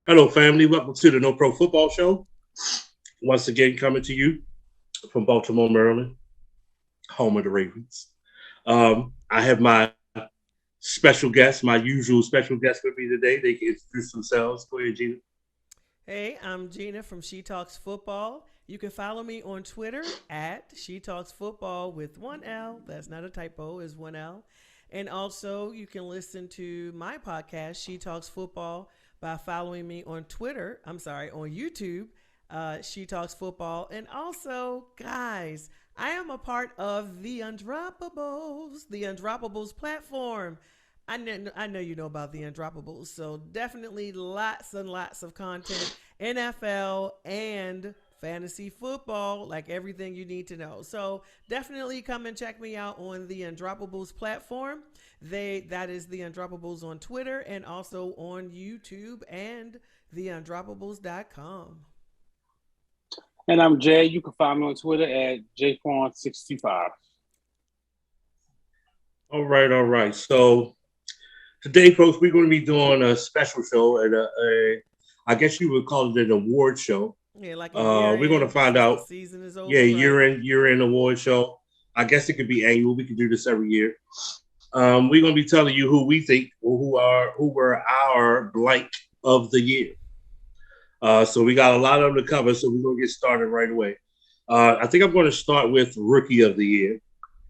Hello, family. Welcome to the No Pro Football Show. Once again, coming to you from Baltimore, Maryland, home of the Ravens. I have my special guest, my usual special guest with me today. They can introduce themselves. Go ahead, Gina. Hey, I'm Gina from She Talks Football. You can follow me on Twitter at She Talks Football with one L. That's not a typo, is one L. And also, you can listen to my podcast, She Talks Football, by following me on Twitter. I'm sorry, on YouTube, She Talks Football. And also, guys, I am a part of the Undroppables platform. I know you know about the Undroppables, so definitely lots and lots of content, NFL and fantasy football, like everything you need to know. So definitely come and check me out on the Undroppables platform. That is the Undroppables on Twitter and also on YouTube and theundroppables.com. And I'm Jay. You can find me on Twitter at jfawn65. All right, all right. So today, folks, we're going to be doing a special show, and I guess you would call it an award show. Yeah, like a year We're going to in find since the out, season is yeah, over, right? year in award show. I guess it could be annual. We can do this every year. We're going to be telling you who we think or who were our blank of the year. So we got a lot of them to cover. So we're going to get started right away. I think I'm going to start with rookie of the year,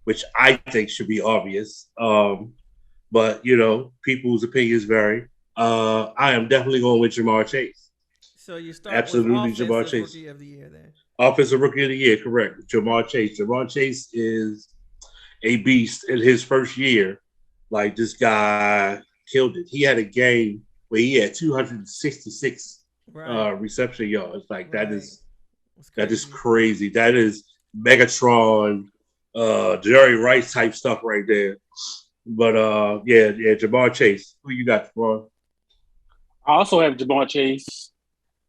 which I think should be obvious. But people's opinions vary. I am definitely going with Jamar Chase. So you start with Absolutely, Jamar offensive Chase. rookie of the year then. Offensive rookie of the year, correct. Jamar Chase. Jamar Chase is a beast in his first year. Like, this guy killed it. He had a game where he had 266 Right. reception yards. Like, that Right. is It's that is crazy. crazy. That is Megatron, Jerry Rice type stuff right there. But yeah, Jamar Chase. Who you got, Jamar? I also have Jamar Chase.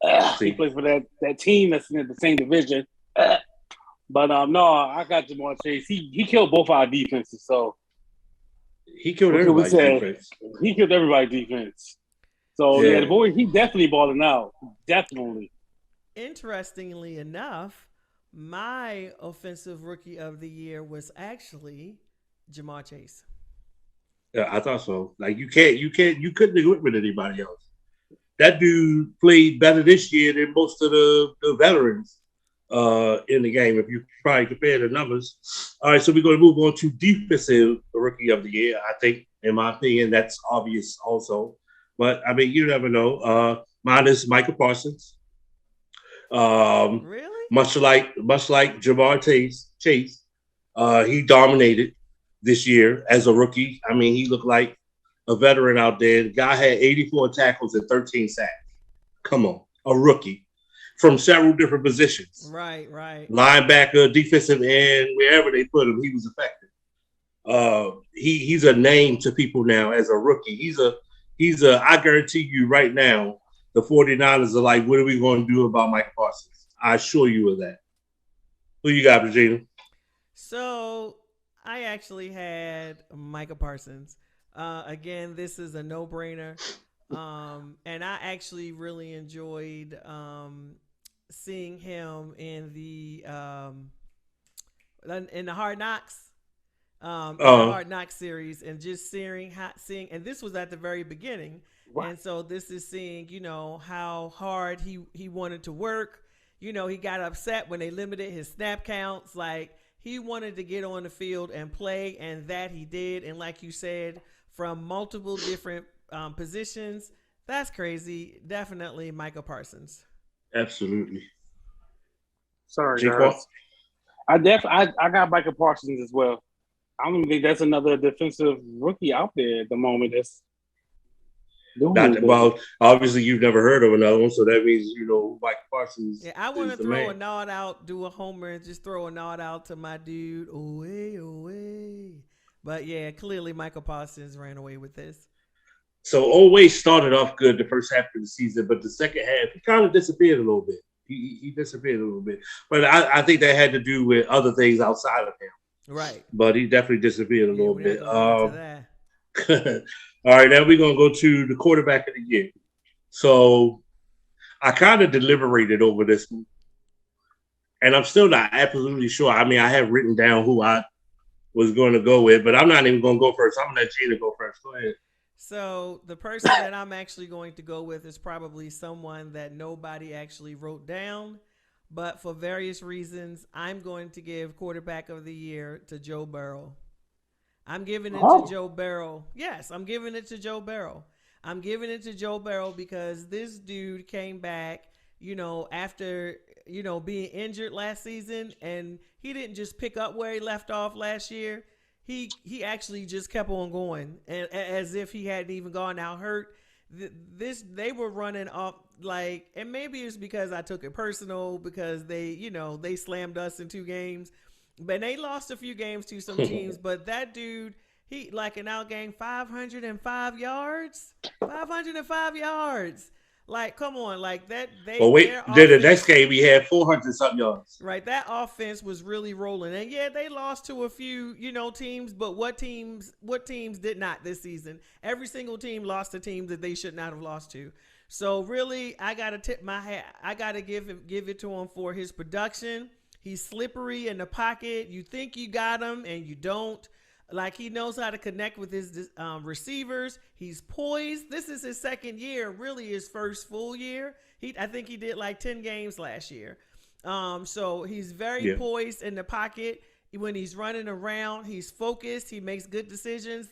He See, plays for that team that's in the same division. But no, I got Jamar Chase. He killed both our defenses. So he killed what can we everybody's say? defense. He killed everybody's defense. So yeah, the Yeah. boy, he definitely balling out. Definitely. Interestingly enough, my offensive rookie of the year was actually Jamar Chase. Yeah, I thought so. Like, you couldn't do it with anybody else. That dude played better this year than most of the veterans in the game. If you probably compare the numbers. All right, so we're going to move on to defensive rookie of the year. I think, in my opinion, that's obvious also. But I mean, you never know. Mine is Micah Parsons. Um, Really? much like Jamar Chase, he dominated this year as a rookie. I mean, he looked like a veteran out there. The guy had 84 tackles and 13 sacks. Come on, a rookie from several different positions. Right, right. Linebacker, defensive end, wherever they put him, he was effective. He's a name to people now as a rookie. He's a I guarantee you right now, the 49ers are like, what are we going to do about Mike Parsons? I assure you of that. Who you got, Regina? So I actually had Micah Parsons. Again, this is a no-brainer. And I actually really enjoyed seeing him in the Uh, Hard Knocks series, and just seeing, and this was at the very beginning, What? and so this is seeing, how hard he wanted to work. He got upset when they limited his snap counts. Like, he wanted to get on the field and play, and that he did. And like you said, from multiple different positions, that's crazy. Definitely Micah Parsons. absolutely. Sorry, Jaquan? guys. I got Micah Parsons as well. I don't even think that's another defensive rookie out there at the moment that's doing Not anything. well. Obviously, you've never heard of another one, so that means Mike Parsons Yeah, I want is to the throw a man. nod out, do a homer, and just throw a nod out to my dude. Away, away. But yeah, clearly Michael Parsons ran away with this. So always started off good the first half of the season, but the second half he kind of disappeared a little bit. He disappeared a little bit, but I think that had to do with other things outside of him. Right. But he definitely disappeared a Yeah, little we're not bit. gonna get into that. All right, now we're gonna go to the quarterback of the year. So I kind of deliberated over this one, and I'm still not absolutely sure. I mean, I have written down who I was going to go with, but I'm not even going to go first. I'm going to let Gina go first. Go ahead. So the person that I'm actually going to go with is probably someone that nobody actually wrote down, but for various reasons, I'm going to give quarterback of the year to Joe Burrow. I'm giving it to Joe Burrow. Yes, I'm giving it to Joe Burrow. I'm giving it to Joe Burrow because this dude came back, after, being injured last season, and he didn't just pick up where he left off last year. He actually just kept on going, and as if he hadn't even gone out hurt. They were running up and maybe it's because I took it personal because they slammed us in 2 games, but they lost a few games to some teams. But that dude, he in outgained 505 yards, 505 yards. Come on, that. Well, wait, the next game we had 400 something yards. Right, that offense was really rolling, and yeah, they lost to a few, teams. But what teams did not this season? Every single team lost a team that they should not have lost to. So really, I gotta tip my hat. I gotta give it to him for his production. He's slippery in the pocket. You think you got him, and you don't. He knows how to connect with his receivers. He's poised. This is his second year, really his first full year. I think he did 10 games last year. So he's very poised in the pocket. When he's running around, he's focused. He makes good decisions.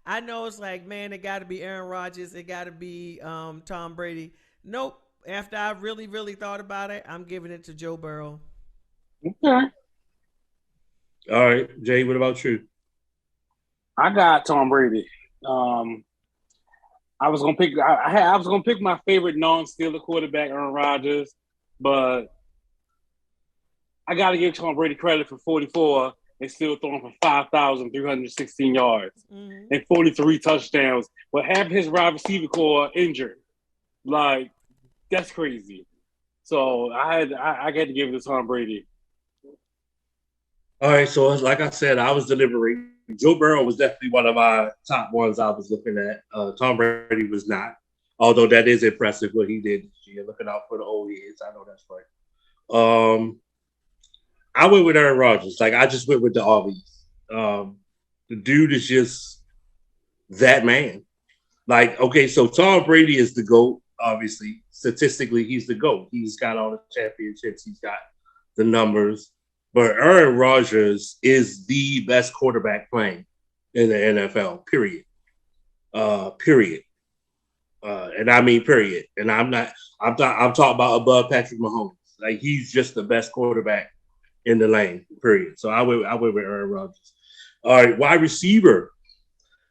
I know it's man, it got to be Aaron Rodgers. It got to be Tom Brady. Nope. After I really, really thought about it, I'm giving it to Joe Burrow. Okay. All right, Jay, what about you? I got Tom Brady. I was gonna pick. I was gonna pick my favorite non-Steeler quarterback, Aaron Rodgers, but I got to give Tom Brady credit for 44 and still throwing for 5,316 yards and 43 touchdowns. But half his wide receiver core injured, that's crazy. So I got to give it to Tom Brady. All right, so like I said, I was deliberating. Joe Burrow was definitely one of my top ones I was looking at. Tom Brady was not, although that is impressive what he did this year. Looking out for the old years, I know that's right. I went with Aaron Rodgers. I just went with the obvious. The dude is just that man. Okay, so Tom Brady is the GOAT, obviously. Statistically, he's the GOAT. He's got all the championships. He's got the numbers. But Aaron Rodgers is the best quarterback playing in the NFL, period. Period. And I mean, period. And I'm talking about above Patrick Mahomes. He's just the best quarterback in the lane, period. So I went with Aaron Rodgers. All right, wide receiver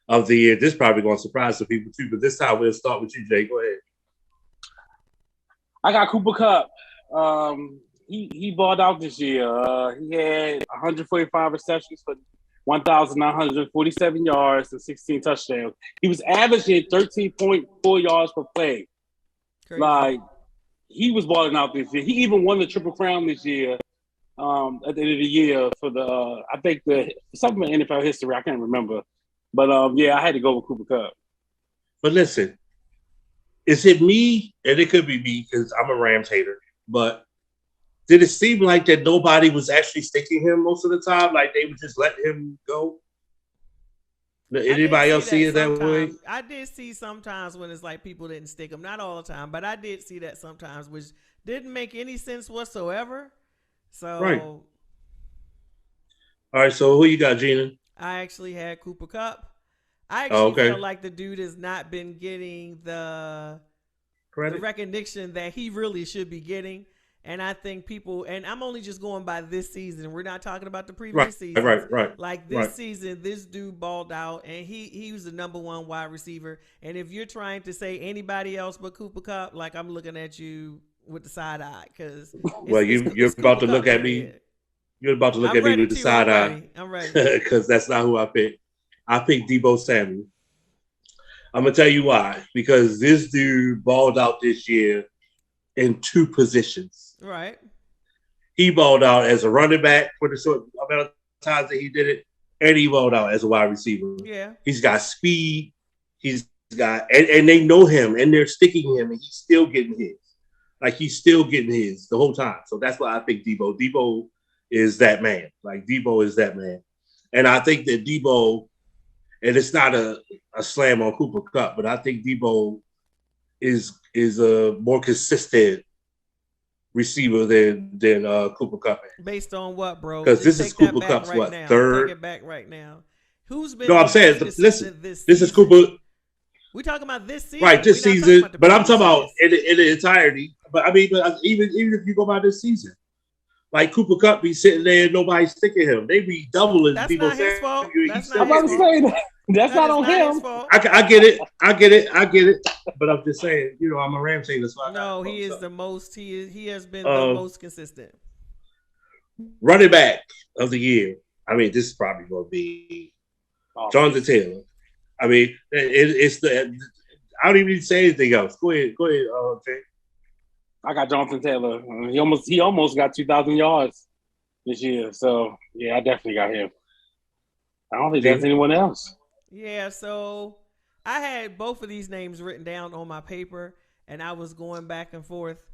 of the year. This is probably going to surprise some people too, but this time we'll start with you, Jay. Go ahead. I got Cooper Kupp. He balled out this year. He had 145 receptions for 1,947 yards and 16 touchdowns. He was averaging 13.4 yards per play. Crazy. He was balling out this year. He even won the Triple Crown this year. At the end of the year for I think something in NFL history. I can't remember, but I had to go with Cooper Kupp. But listen, is it me? And it could be me because I'm a Rams hater. But did it seem like that nobody was actually sticking him most of the time? They would just let him go? Did anybody else see it that way? I did see sometimes when it's people didn't stick him. Not all the time, but I did see that sometimes, which didn't make any sense whatsoever. So, right. All right, so who you got, Gina? I actually had Cooper Kupp. I actually feel like the dude has not been getting the recognition that he really should be getting. And I think and I'm only just going by this season. We're not talking about the previous season. Right. This season, this dude balled out, and he was the number one wide receiver. And if you're trying to say anybody else but Cooper Kupp, I'm looking at you with the side eye because you're about to look at me. You're about to look at me with the side eye. I'm ready. Because that's not who I picked. I picked Deebo Samuel. I'm gonna tell you why. Because this dude balled out this year in 2 positions. Right. He balled out as a running back for the short amount of times that he did it, and he balled out as a wide receiver. Yeah. He's got speed. He's got and they know him and they're sticking him and he's still getting hits. Like he's still getting his the whole time. So that's why I think Debo. Debo is that man. Like Debo is that man. And I think that Debo, and it's not a slam on Cooper Kupp, but I think Debo is a more consistent receiver than Cooper Kupp is. Based on what, bro? Because this is Cooper Kupp's right what now. third? Take it back right now. Who's been? No, I'm saying listen. This is Cooper. We talking about this season, right? This season, but I'm talking about in the entirety. But I mean, even if you go by this season, like Cooper Kupp be sitting there, nobody's sticking him. They be doubling. That's people not his fault. I'm about to say that. That's not on him. I get it. But I'm just saying, I'm a Rams hater. So no, he is the most. He has been the most consistent. Running back of the year. I mean, this is probably going to be Jonathan Taylor. I mean, it's the. I don't even need to say anything else. Go ahead, Jay. I got Jonathan Taylor. He almost got 2,000 yards this year. So yeah, I definitely got him. I don't think there's anyone else. Yeah, so I had both of these names written down on my paper, and I was going back and forth.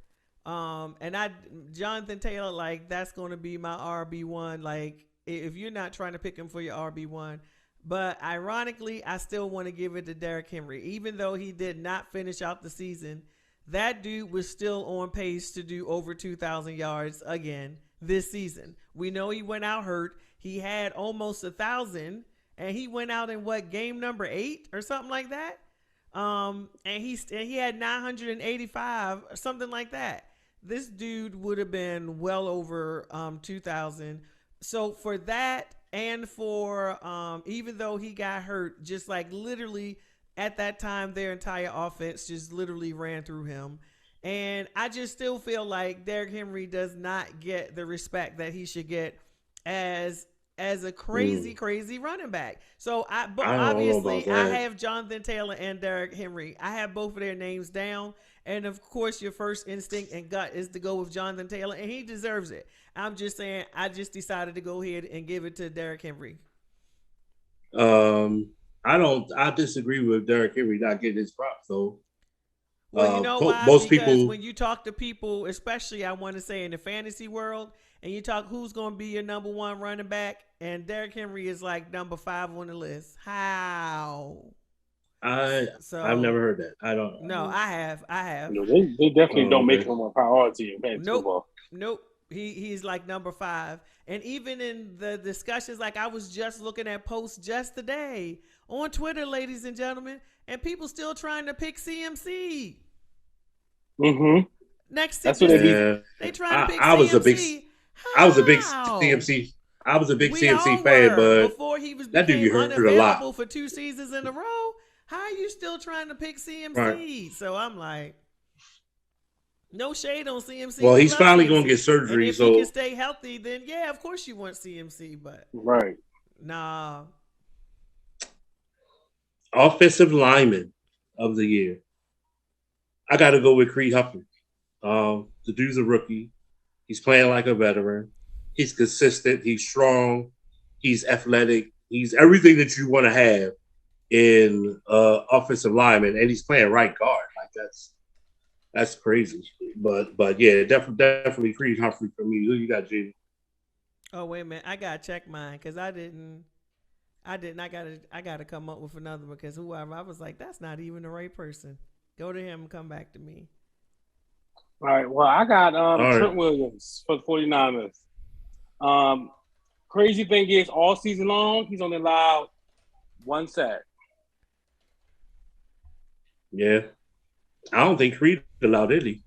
Jonathan Taylor, like that's going to be my RB1. Like if you're not trying to pick him for your RB1. But ironically, I still want to give it to Derrick Henry. Even though he did not finish out the season, that dude was still on pace to do over 2,000 yards again this season. We know he went out hurt. He had almost 1,000, and he went out in game number 8 or something like that. And he had 985 or something like that. This dude would have been well over 2,000. So for that. And for even though he got hurt, just like literally at that time, their entire offense just literally ran through him. And I just still feel like Derrick Henry does not get the respect that he should get as a crazy running back. So obviously I have Jonathan Taylor and Derrick Henry. I have both of their names down. And of course, your first instinct and gut is to go with Jonathan Taylor, and he deserves it. I'm just saying, I just decided to go ahead and give it to Derrick Henry. I disagree with Derrick Henry not getting his props, though. Well, you know why? Most because people, when you talk to people, especially I want to say in the fantasy world, and you talk who's going to be your number one running back, and Derrick Henry is like number 5 on the list. How? I've never heard that. I don't know. No, I have. No, they definitely don't make him a priority in fantasy football. Nope. He's like number 5. And even in the discussions, like I was just looking at posts just today on Twitter, ladies and gentlemen, and people still trying to pick CMC. Mm-hmm. Next That's what they trying to pick I was CMC. I was a big CMC. I was a big CMC fan, but before he was that dude hurt a lot for 2 seasons in a row. How are you still trying to pick CMC? Right. So I'm like, no shade on CMC. Well, he's finally going to get surgery. And if he can stay healthy, then yeah, of course you want CMC, but right. Nah. Offensive lineman of the year. I got to go with Creed Humphrey. The dude's a rookie. He's playing like a veteran. He's consistent. He's strong. He's athletic. He's everything that you want to have in offensive lineman, and he's playing right guard. Like that's crazy. But yeah, definitely Creed Humphrey for me. Who you got, Jamie? Oh wait a minute, I gotta check mine because I didn't. I gotta come up with another because whoever I was like, that's not even the right person. Go to him and come back to me. All right. Well, I got Trent Williams for the 49ers. Crazy thing is, all season long, he's only allowed 1 sack. Yeah. I don't think Creed allowed any.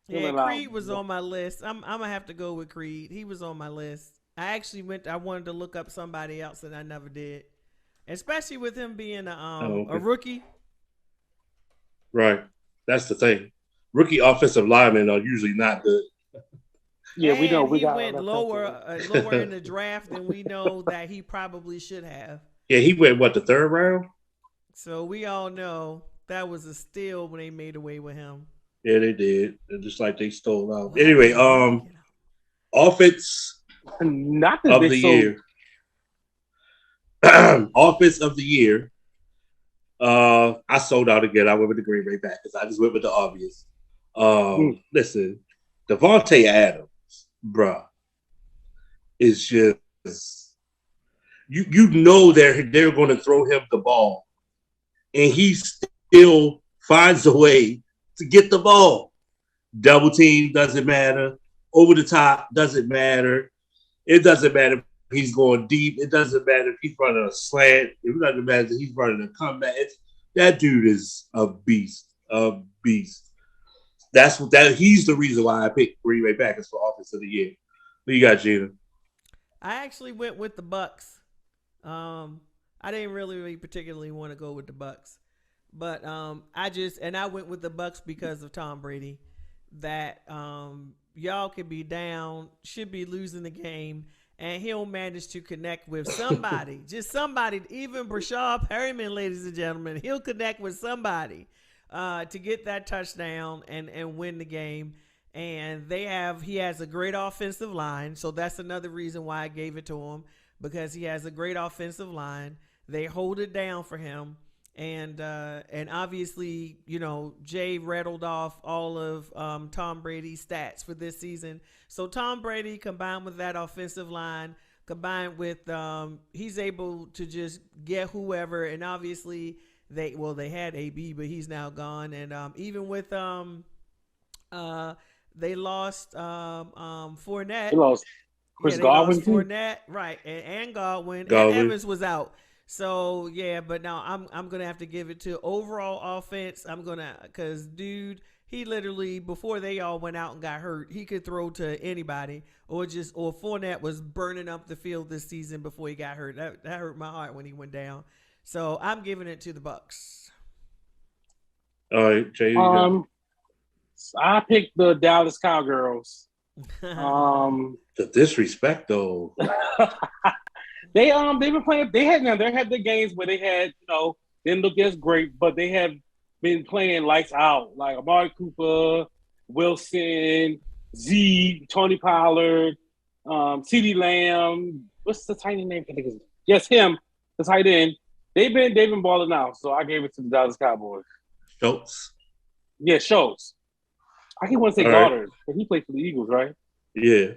Yeah, Creed was on my list. I'm gonna have to go with Creed. He was on my list. I wanted to look up somebody else and I never did. Especially with him being a rookie. Right. That's the thing. Rookie offensive linemen are usually not good. Yeah, and we know. He went lower in the draft than we know that he probably should have. Yeah, he went, the 3rd round? So we all know that was a steal when they made away with him. Yeah, they did. Just like they stole out. Anyway, offense of the year. Offense of the year. I sold out again. I went with the Green Bay Packers. I just went with the obvious. Listen, Devontae Adams, bruh, is just you know they're going to throw him the ball, and he still finds a way to get the ball. Double team doesn't matter. Over the top doesn't matter. It doesn't matter if he's going deep. It doesn't matter if he's running a slant. It doesn't matter if he's running a comeback. That dude is a beast. A beast. He's the reason why I picked Green Bay Packers for Offense of the Year. What you got, Gina? I actually went with the Bucks. I didn't really particularly want to go with the Bucks, but I went with the Bucks because of Tom Brady. That y'all could be down, should be losing the game, and he'll manage to connect with somebody, just somebody, even Brashad Perryman, ladies and gentlemen. He'll connect with somebody to get that touchdown and win the game. And he has a great offensive line, so that's another reason why I gave it to him, because he has a great offensive line. They hold it down for him. And obviously, Jay rattled off all of Tom Brady's stats for this season. So Tom Brady, combined with that offensive line, combined with he's able to just get whoever. And obviously, they had AB, but he's now gone. And even with they lost Fournette. They lost Chris Godwin, Fournette, right, and Godwin. And Evans was out. So yeah, but now I'm gonna have to give it to overall offense. Because dude, he literally, before they all went out and got hurt, he could throw to anybody, or Fournette was burning up the field this season before he got hurt. That hurt my heart when he went down. So I'm giving it to the Bucks. All right, Jay. I picked the Dallas Cowgirls. The disrespect, though. They've been playing. They had their games where they had didn't look as great, but they have been playing lights out. Like Amari Cooper, Wilson, Z, Tony Pollard, CeeDee Lamb. What's the tiny name? Yes, him. The tight end. They've been balling out. So I gave it to the Dallas Cowboys. Schultz. Yeah, Schultz. I can't want to say Goddard, but he played for the Eagles, right? Yeah.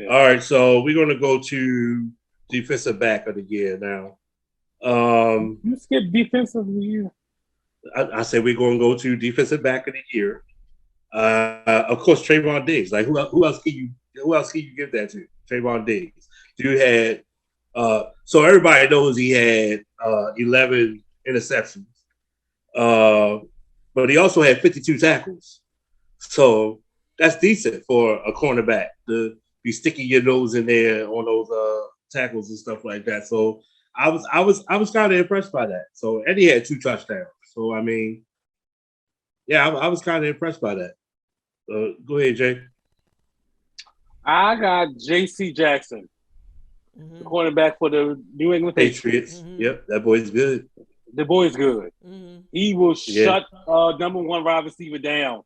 All right, so we're gonna go to defensive back of the year now. You skipped defensive of the year. I said we're going to go to defensive back of the year. Of course, Trayvon Diggs. Like who else can you give that to? Trayvon Diggs. Dude had so everybody knows he had 11 interceptions, but he also had 52 tackles. So that's decent for a cornerback to be sticking your nose in there on those tackles and stuff like that. So I was kind of impressed by that. So and he had 2 touchdowns. So I mean, yeah, I was kind of impressed by that. Go ahead, Jay. I got J.C. Jackson, the cornerback for the New England Patriots. Mm-hmm. Yep, that boy's good. The boy's good. Mm-hmm. He will shut number one wide receiver down.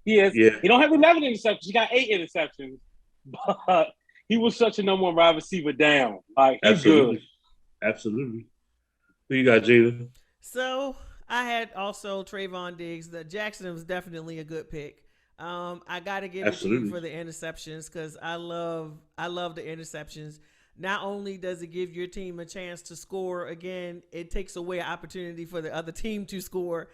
He don't have 11 interceptions. He got 8 interceptions, but he will shut your number one wide receiver down. Like he's good. Absolutely. Who you got, Jada? So I had also Trayvon Diggs. The Jackson was definitely a good pick. I got to give it to you for the interceptions because I love the interceptions. Not only does it give your team a chance to score again, it takes away an opportunity for the other team to score.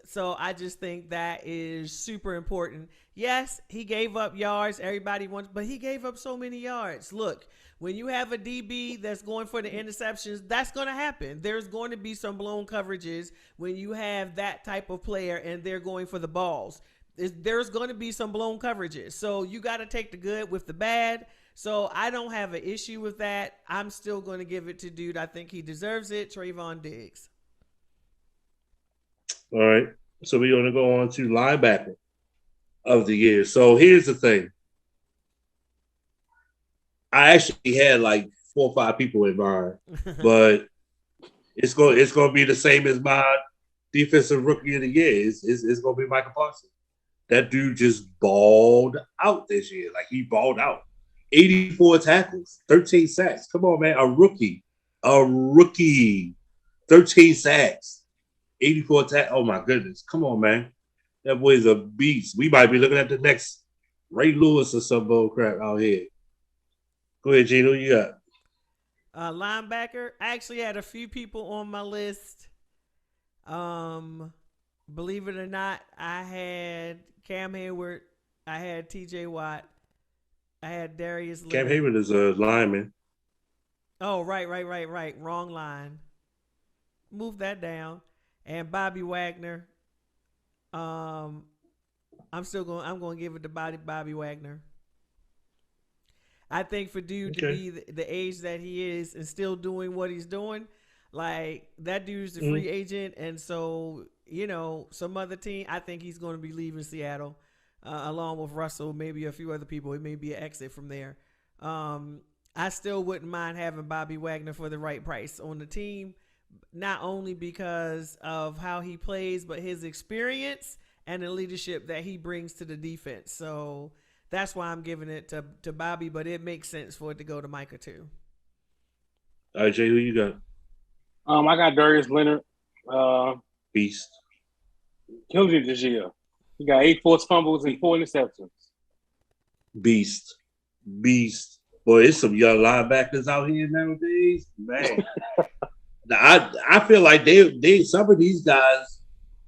So I just think that is super important. Yes, he gave up yards. Everybody wants, but he gave up so many yards. Look, when you have a DB that's going for the interceptions, that's going to happen. There's going to be some blown coverages when you have that type of player and they're going for the balls. There's going to be some blown coverages. So you got to take the good with the bad. So I don't have an issue with that. I'm still going to give it to dude. I think he deserves it. Trayvon Diggs. All right. So we're going to go on to linebacker of the year. So here's the thing. I actually had like 4 or 5 people in mind, but it's going to be the same as my defensive rookie of the year. It's going to be Micah Parsons. That dude just balled out this year. Like he balled out. 84 tackles, 13 sacks. Come on, man. A rookie. 13 sacks. 84 tackles. Oh, my goodness. Come on, man. That boy's a beast. We might be looking at the next Ray Lewis or some bull crap out here. Go ahead, Gino. You got Linebacker. I actually had a few people on my list. Believe it or not, I had Cam Hayward. I had T.J. Watt. I had Darius Leonard. Cam Hayward is a lineman. Oh, right. Wrong line. Move that down. And Bobby Wagner. I'm going to give it to Bobby Wagner. I think for dude to be the age that he is and still doing what he's doing, like that dude's a free agent, and so some other team. I think he's going to be leaving Seattle, along with Russell, maybe a few other people. It may be an exit from there. I still wouldn't mind having Bobby Wagner for the right price on the team, not only because of how he plays, but his experience and the leadership that he brings to the defense. So that's why I'm giving it to Bobby, but it makes sense for it to go to Micah too. All right, Jay, who you got? I got Darius Leonard. Beast. Killed it this year. He got 8 forced fumbles and 4 interceptions. Beast. Boy, there's some young linebackers out here nowadays. Man. I feel like they some of these guys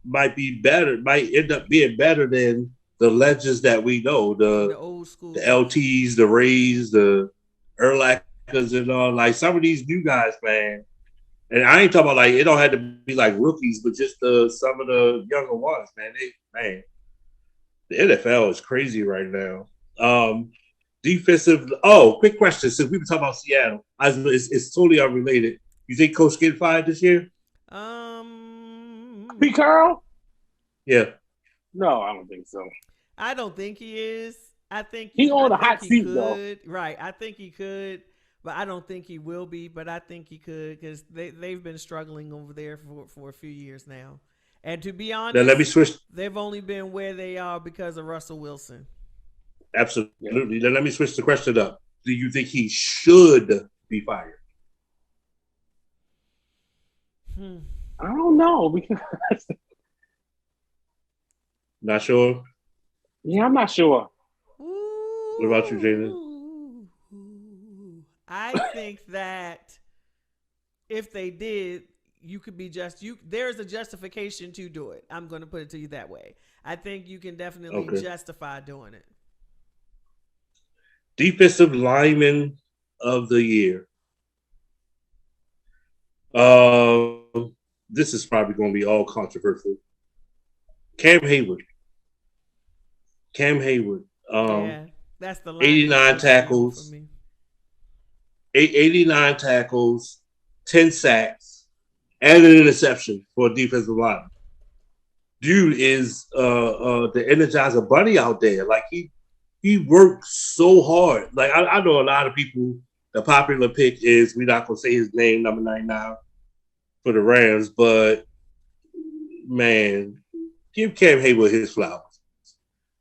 might end up being better than the legends that we know. The old school. The LTs, the Rays, the Urlachers and all. Like some of these new guys, man. And I ain't talking about like it don't have to be like rookies, but just some of the younger ones, man. The NFL is crazy right now. Defensive. Oh, quick question. Since we were talking about Seattle, it's totally unrelated. You think Coach getting fired this year? Pete Carroll? Yeah. No, I don't think so. I don't think he is. I think he's on a hot seat though. Right. I think he could. But I don't think he will be, but I think he could because they've been struggling over there for a few years now. And to be honest, now let me switch. They've only been where they are because of Russell Wilson. Absolutely. Then let me switch the question up. Do you think he should be fired? I don't know because not sure. Yeah, I'm not sure. What about you, Jada? I think that if they did, you could be there's a justification to do it. I'm going to put it to you that way. I think you can definitely justify doing it. Defensive lineman of the year. This is probably going to be all controversial. Cam Hayward. Yeah, that's the 89 tackles. 89 tackles, 10 sacks, and an interception for a defensive lineman. Dude is the Energizer Bunny out there. Like he works so hard. Like I know a lot of people. The popular pick is we're not gonna say his name, number 99 for the Rams, but man, give Cam Hayward his flowers.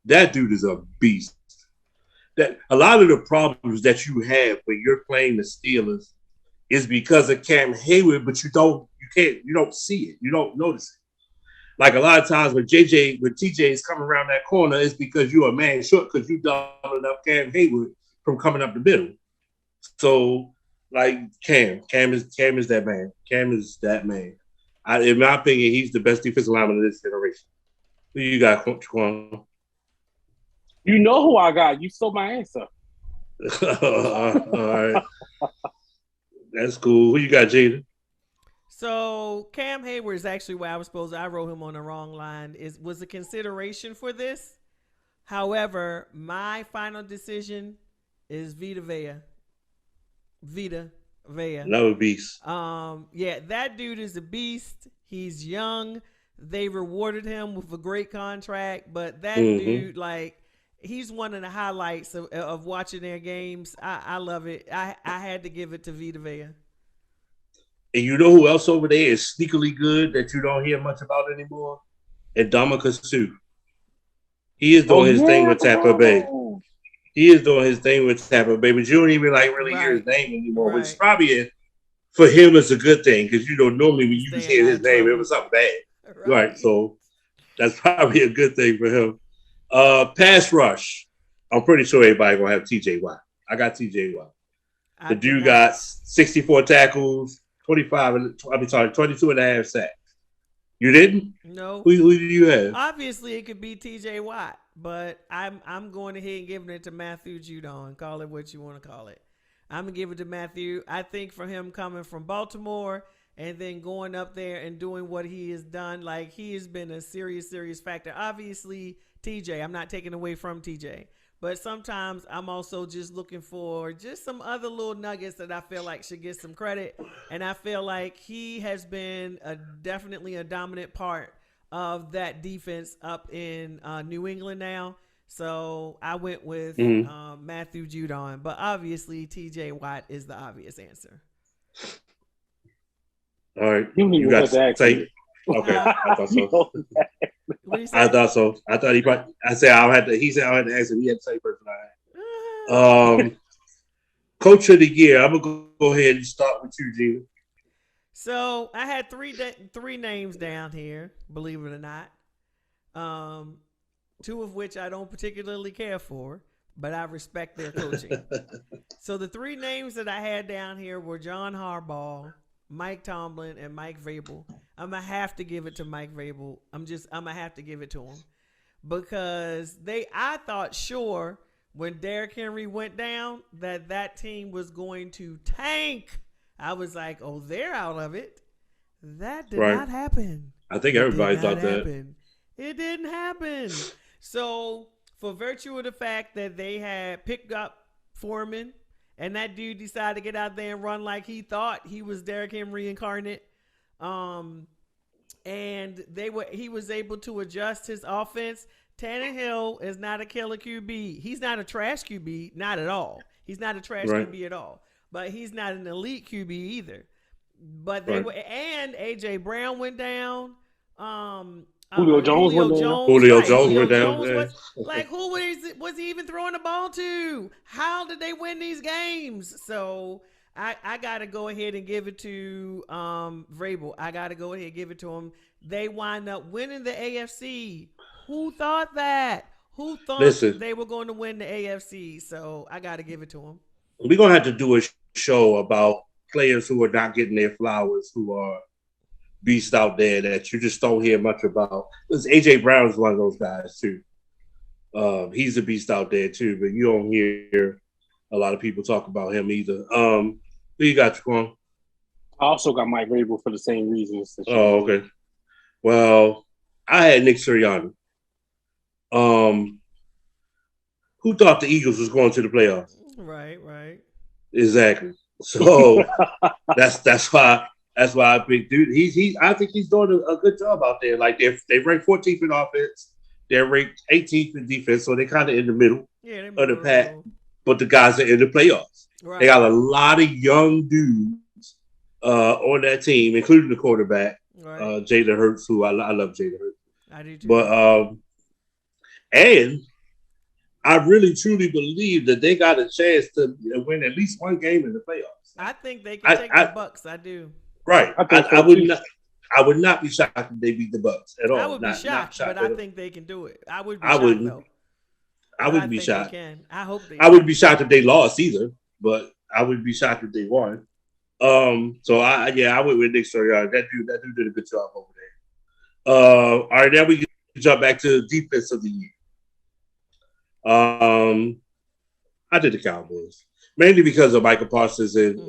That dude is a beast. That a lot of the problems that you have when you're playing the Steelers is because of Cam Hayward, but you don't see it. You don't notice it. Like a lot of times when TJ is coming around that corner, it's because you're a man short because you doubling up Cam Hayward from coming up the middle. So like Cam is that man. Cam is that man. In my opinion, he's the best defensive lineman of this generation. Who you got, Quan? You know who I got. You stole my answer. All right. That's cool. Who you got, Jada? So Cam Hayward is actually where I wrote him on the wrong line. Was a consideration for this. However, my final decision is Vita Vea. Another beast. Yeah, that dude is a beast. He's young. They rewarded him with a great contract, but that dude, like, he's one of the highlights of watching their games. I love it. I had to give it to Vita Vea. And you know who else over there is sneakily good that you don't hear much about anymore? Ndamukong Suh. He is doing his thing with Tampa Bay. He is doing his thing with Tampa Bay, but you don't even hear his name anymore, which probably for him is a good thing because normally when you just hear his name, it was something bad. Right. So That's probably a good thing for him. Pass rush. I'm pretty sure everybody gonna have T.J. Watt. I got T.J. Watt. The dude got 64 tackles, 22 and a half sacks. You didn't? No. Who do you have? Obviously, it could be T.J. Watt, but I'm going ahead and giving it to Matthew Judon. Call it what you want to call it. I'm gonna give it to Matthew. I think for him coming from Baltimore and then going up there and doing what he has done, like he has been a serious factor. Obviously, TJ, I'm not taking away from TJ, but sometimes I'm also just looking for just some other little nuggets that I feel like should get some credit. And I feel like he has been definitely a dominant part of that defense up in New England now. So I went with Matthew Judon, but obviously TJ Watt is the obvious answer. All right, you got to say. Okay, I thought so. I thought so. I thought he probably. I said I had to. He said I had to ask him. He had the same person I had. Coach of the year. I'm gonna go ahead and start with you, Gina. So I had three names down here. Believe it or not. Two of which I don't particularly care for, but I respect their coaching. So the three names that I had down here were John Harbaugh, Mike Tomlin, and Mike Vrabel. I'm going to have to give it to Mike Vrabel. I'm going to have to give it to him. Because I thought sure when Derrick Henry went down that team was going to tank. I was like, oh, they're out of it. That did not happen. I think everybody thought that. It didn't happen. So, for virtue of the fact that they had picked up Foreman, and that dude decided to get out there and run like he thought he was Derrick Henry incarnate, and he was able to adjust his offense. Tannehill is not a killer QB. He's not a trash QB, not at all. He's not a trash QB at all. But he's not an elite QB either. But they were, and AJ Brown went down. Julio Jones went down. Like, who was he even throwing the ball to? How did they win these games? So I got to go ahead and give it to Vrabel. I got to go ahead and give it to him. They wind up winning the AFC. Who thought that? Who thought they were going to win the AFC? So I got to give it to him. We're going to have to do a show about players who are not getting their flowers, who are beasts out there that you just don't hear much about. Because AJ Brown is one of those guys too. He's a beast out there too, but you don't hear a lot of people talk about him either. Who you got, Jaquan? I also got Mike Vrabel for the same reasons. Oh, okay. Well, I had Nick Sirianni. Who thought the Eagles was going to the playoffs? Right. Exactly. So that's why I picked dude. I think he's doing a good job out there. Like they ranked 14th in offense, they're ranked 18th in defense, so they're kind of in the middle of the pack. But the guys are in the playoffs. Right. They got a lot of young dudes on that team, including the quarterback, Jalen Hurts, who I love Jalen Hurts. I do too. But and I really truly believe that they got a chance to win at least one game in the playoffs. I think they can take the Bucks. I do. Right. I would not be shocked if they beat the Bucks at all. I would be shocked, but I think they can do it. I would be shocked, though. I wouldn't be shocked. I hope they I wouldn't be shocked if they lost either, but I would be shocked if they won. So I went with Nick Sirianni. That dude did a good job over there. All right, now we can jump back to the defense of the year. I did the Cowboys mainly because of Micah Parsons and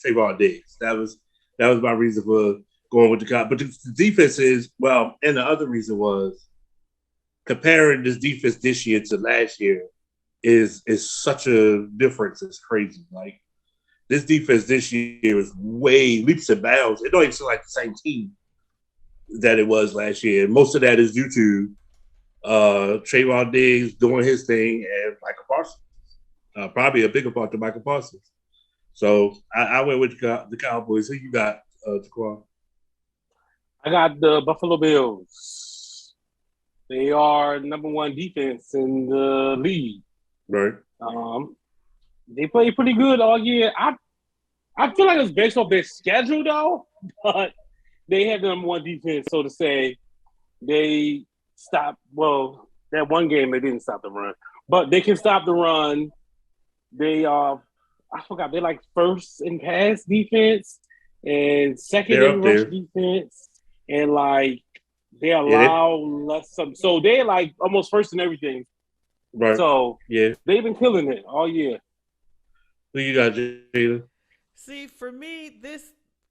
Trayvon Diggs. That was my reason for going with the Cowboys. But the defense is and the other reason was comparing this defense this year to last year is such a difference. It's crazy. Like this defense this year is way leaps and bounds. It don't even seem like the same team that it was last year. And most of that is due to Trayvon Diggs doing his thing and Micah Parsons. Probably a bigger part to Micah Parsons. So I went with the Cowboys. Who you got, Jaquan? I got the Buffalo Bills. They are number one defense in the league. Right. They play pretty good all year. I feel like it's based off their schedule though, but they have the number one defense, so to say. they stopped. Well, that one game they didn't stop the run, but they can stop the run. They I forgot. They're like first in pass defense and second in rush defense, and like they allow less. So they're like almost first in everything. Right. So yeah, they've been killing it all year. Who you got, Jada? See, for me, this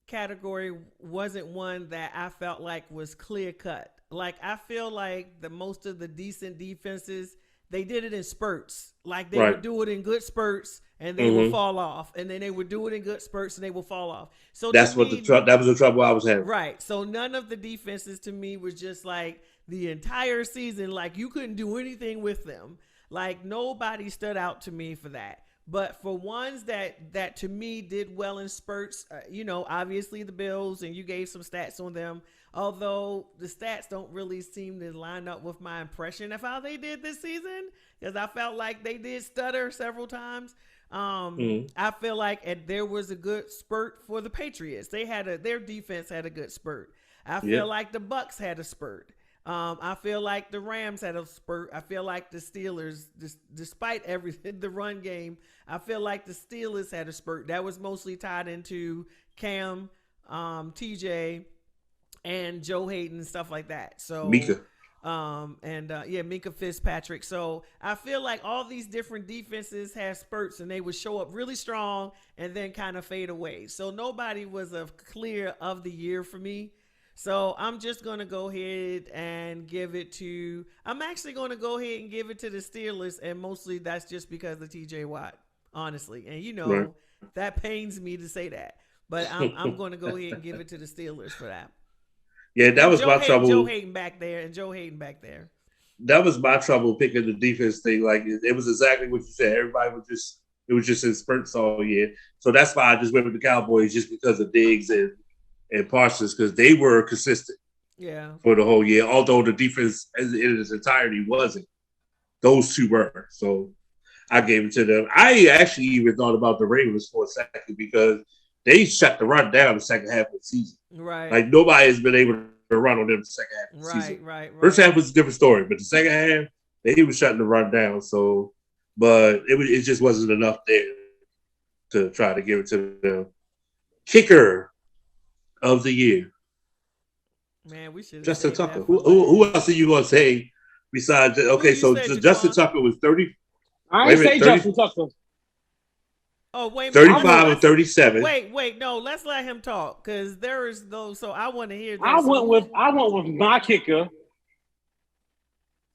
category wasn't one that I felt like was clear cut. Like I feel like the most of the decent defenses, they did it in spurts. Like they would do it in good spurts and they would fall off, and then they would do it in good spurts and they would fall off. So that's what that was the trouble I was having. Right. So none of the defenses to me was just like the entire season. Like you couldn't do anything with them. Like nobody stood out to me for that. But for ones that to me did well in spurts, obviously the Bills, and you gave some stats on them. Although the stats don't really seem to line up with my impression of how they did this season, because I felt like they did stutter several times. I feel like there was a good spurt for the Patriots. Their defense had a good spurt. I feel like the Bucks had a spurt. I feel like the Rams had a spurt. I feel like the Steelers, despite everything, the run game, I feel like the Steelers had a spurt. That was mostly tied into Cam, TJ, and Joe Hayden and stuff like that. So Micah. Micah Fitzpatrick. So I feel like all these different defenses have spurts, and they would show up really strong and then kind of fade away. So nobody was a clear of the year for me. So I'm just going to go ahead and give it to – I'm actually going to go ahead and give it to the Steelers, and mostly that's just because of TJ Watt, honestly. And, that pains me to say that. But I'm going to go ahead and give it to the Steelers for that. Yeah, that was my trouble. Joe Hayden back there. That was my trouble picking the defense thing. Like, it was exactly what you said. Everybody was it was just in spurts all year. So that's why I just went with the Cowboys, just because of Diggs and Parsons, because they were consistent for the whole year. Although the defense in its entirety wasn't. Those two were. So I gave it to them. I actually even thought about the Ravens for a second, because they shut the run down the second half of the season. Right. Like nobody has been able to run on them the second half of the season. Right. First half was a different story, but the second half, they were shutting the run down. So, but it just wasn't enough there to try to give it to them. Kicker of the year. Man, we should Justin Tucker. Who else are you going to say besides? Okay, so Justin Tucker was 30. I ain't say Justin Tucker. Oh, wait, 35 or 37. Wait, no, let's let him talk, because there is those. So I want to hear this. I went with my kicker,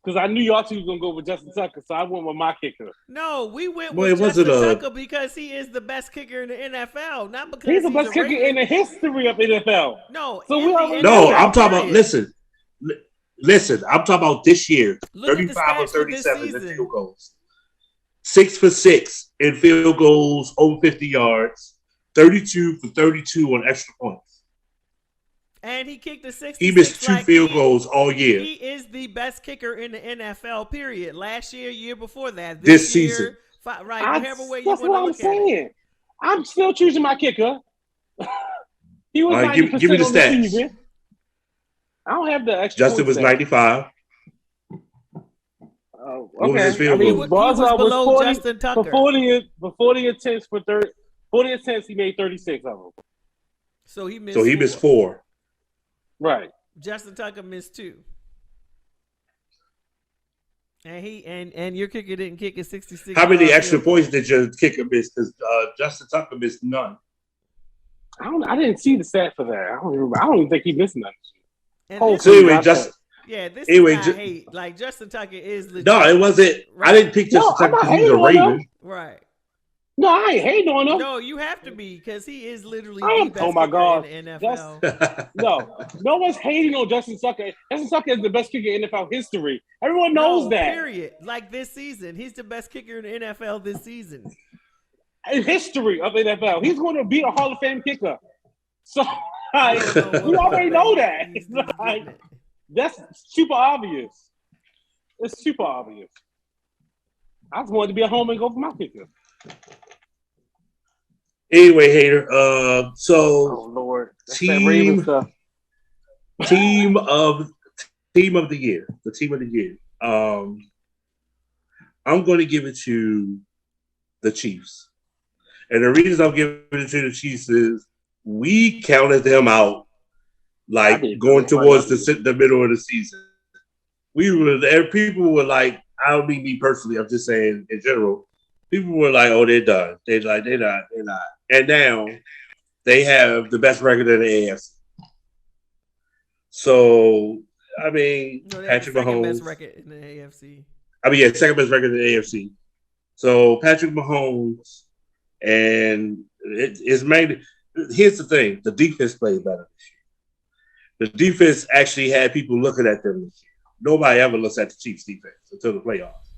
because I knew y'all two was gonna go with Justin Tucker, so I went with my kicker. No, we went with Justin Tucker because he is the best kicker in the NFL, not because he's the best kicker in the history of NFL. No, so I'm talking about. Listen, I'm talking about this year. 35 or 37 in field goals. 6 for 6 in field goals over 50 yards. 32 for 32 on extra points. And he kicked a 66. He missed 2 field goals all year. He is the best kicker in the NFL, period. Last year before that. This season. Right, whichever way you want to look at it. I'm still choosing my kicker. He was 90% give me the on stats. The season. I don't have the extra. Justin was 95. Okay. Was his field goal? He was below 40, Justin Tucker. For 40 attempts for 40 attempts, he made 36 of them. So he missed 4. Right. Justin Tucker missed 2. And he your kicker didn't kick at 66. How many extra points did your kicker miss? Because Justin Tucker missed none. I didn't see the stat for that. I don't remember. I don't even think he missed none. So anyway, this is not hate. Like, Justin Tucker is legit. No, it wasn't. Right? I didn't pick Justin Tucker because he's a Raven. Right. No, I ain't hating on him. No, you have to be, because he is literally the best kicker in the NFL. No one's hating on Justin Tucker. Justin Tucker is the best kicker in NFL history. Everyone knows that. Period. Like this season, he's the best kicker in the NFL this season. In history of NFL, he's going to be a Hall of Fame kicker. So you already know that. That's super obvious. It's super obvious. I just wanted to be at home and go for my kicker. Anyway, Hater. So Lord, team of team of the year. The team of the year. I'm going to give it to the Chiefs. And the reason I'm giving it to the Chiefs is we counted them out like going towards the middle of the season. People were like, I don't mean me personally, I'm just saying in general. People were like, oh, they're done. They're not. And now they have the best record in the AFC. So, I mean, Patrick Mahomes. Best record in the AFC. Second best record in the AFC. So, Patrick Mahomes, and it's mainly, here's the thing, the defense played better this year. The defense actually had people looking at them this year. Nobody ever looks at the Chiefs defense until the playoffs.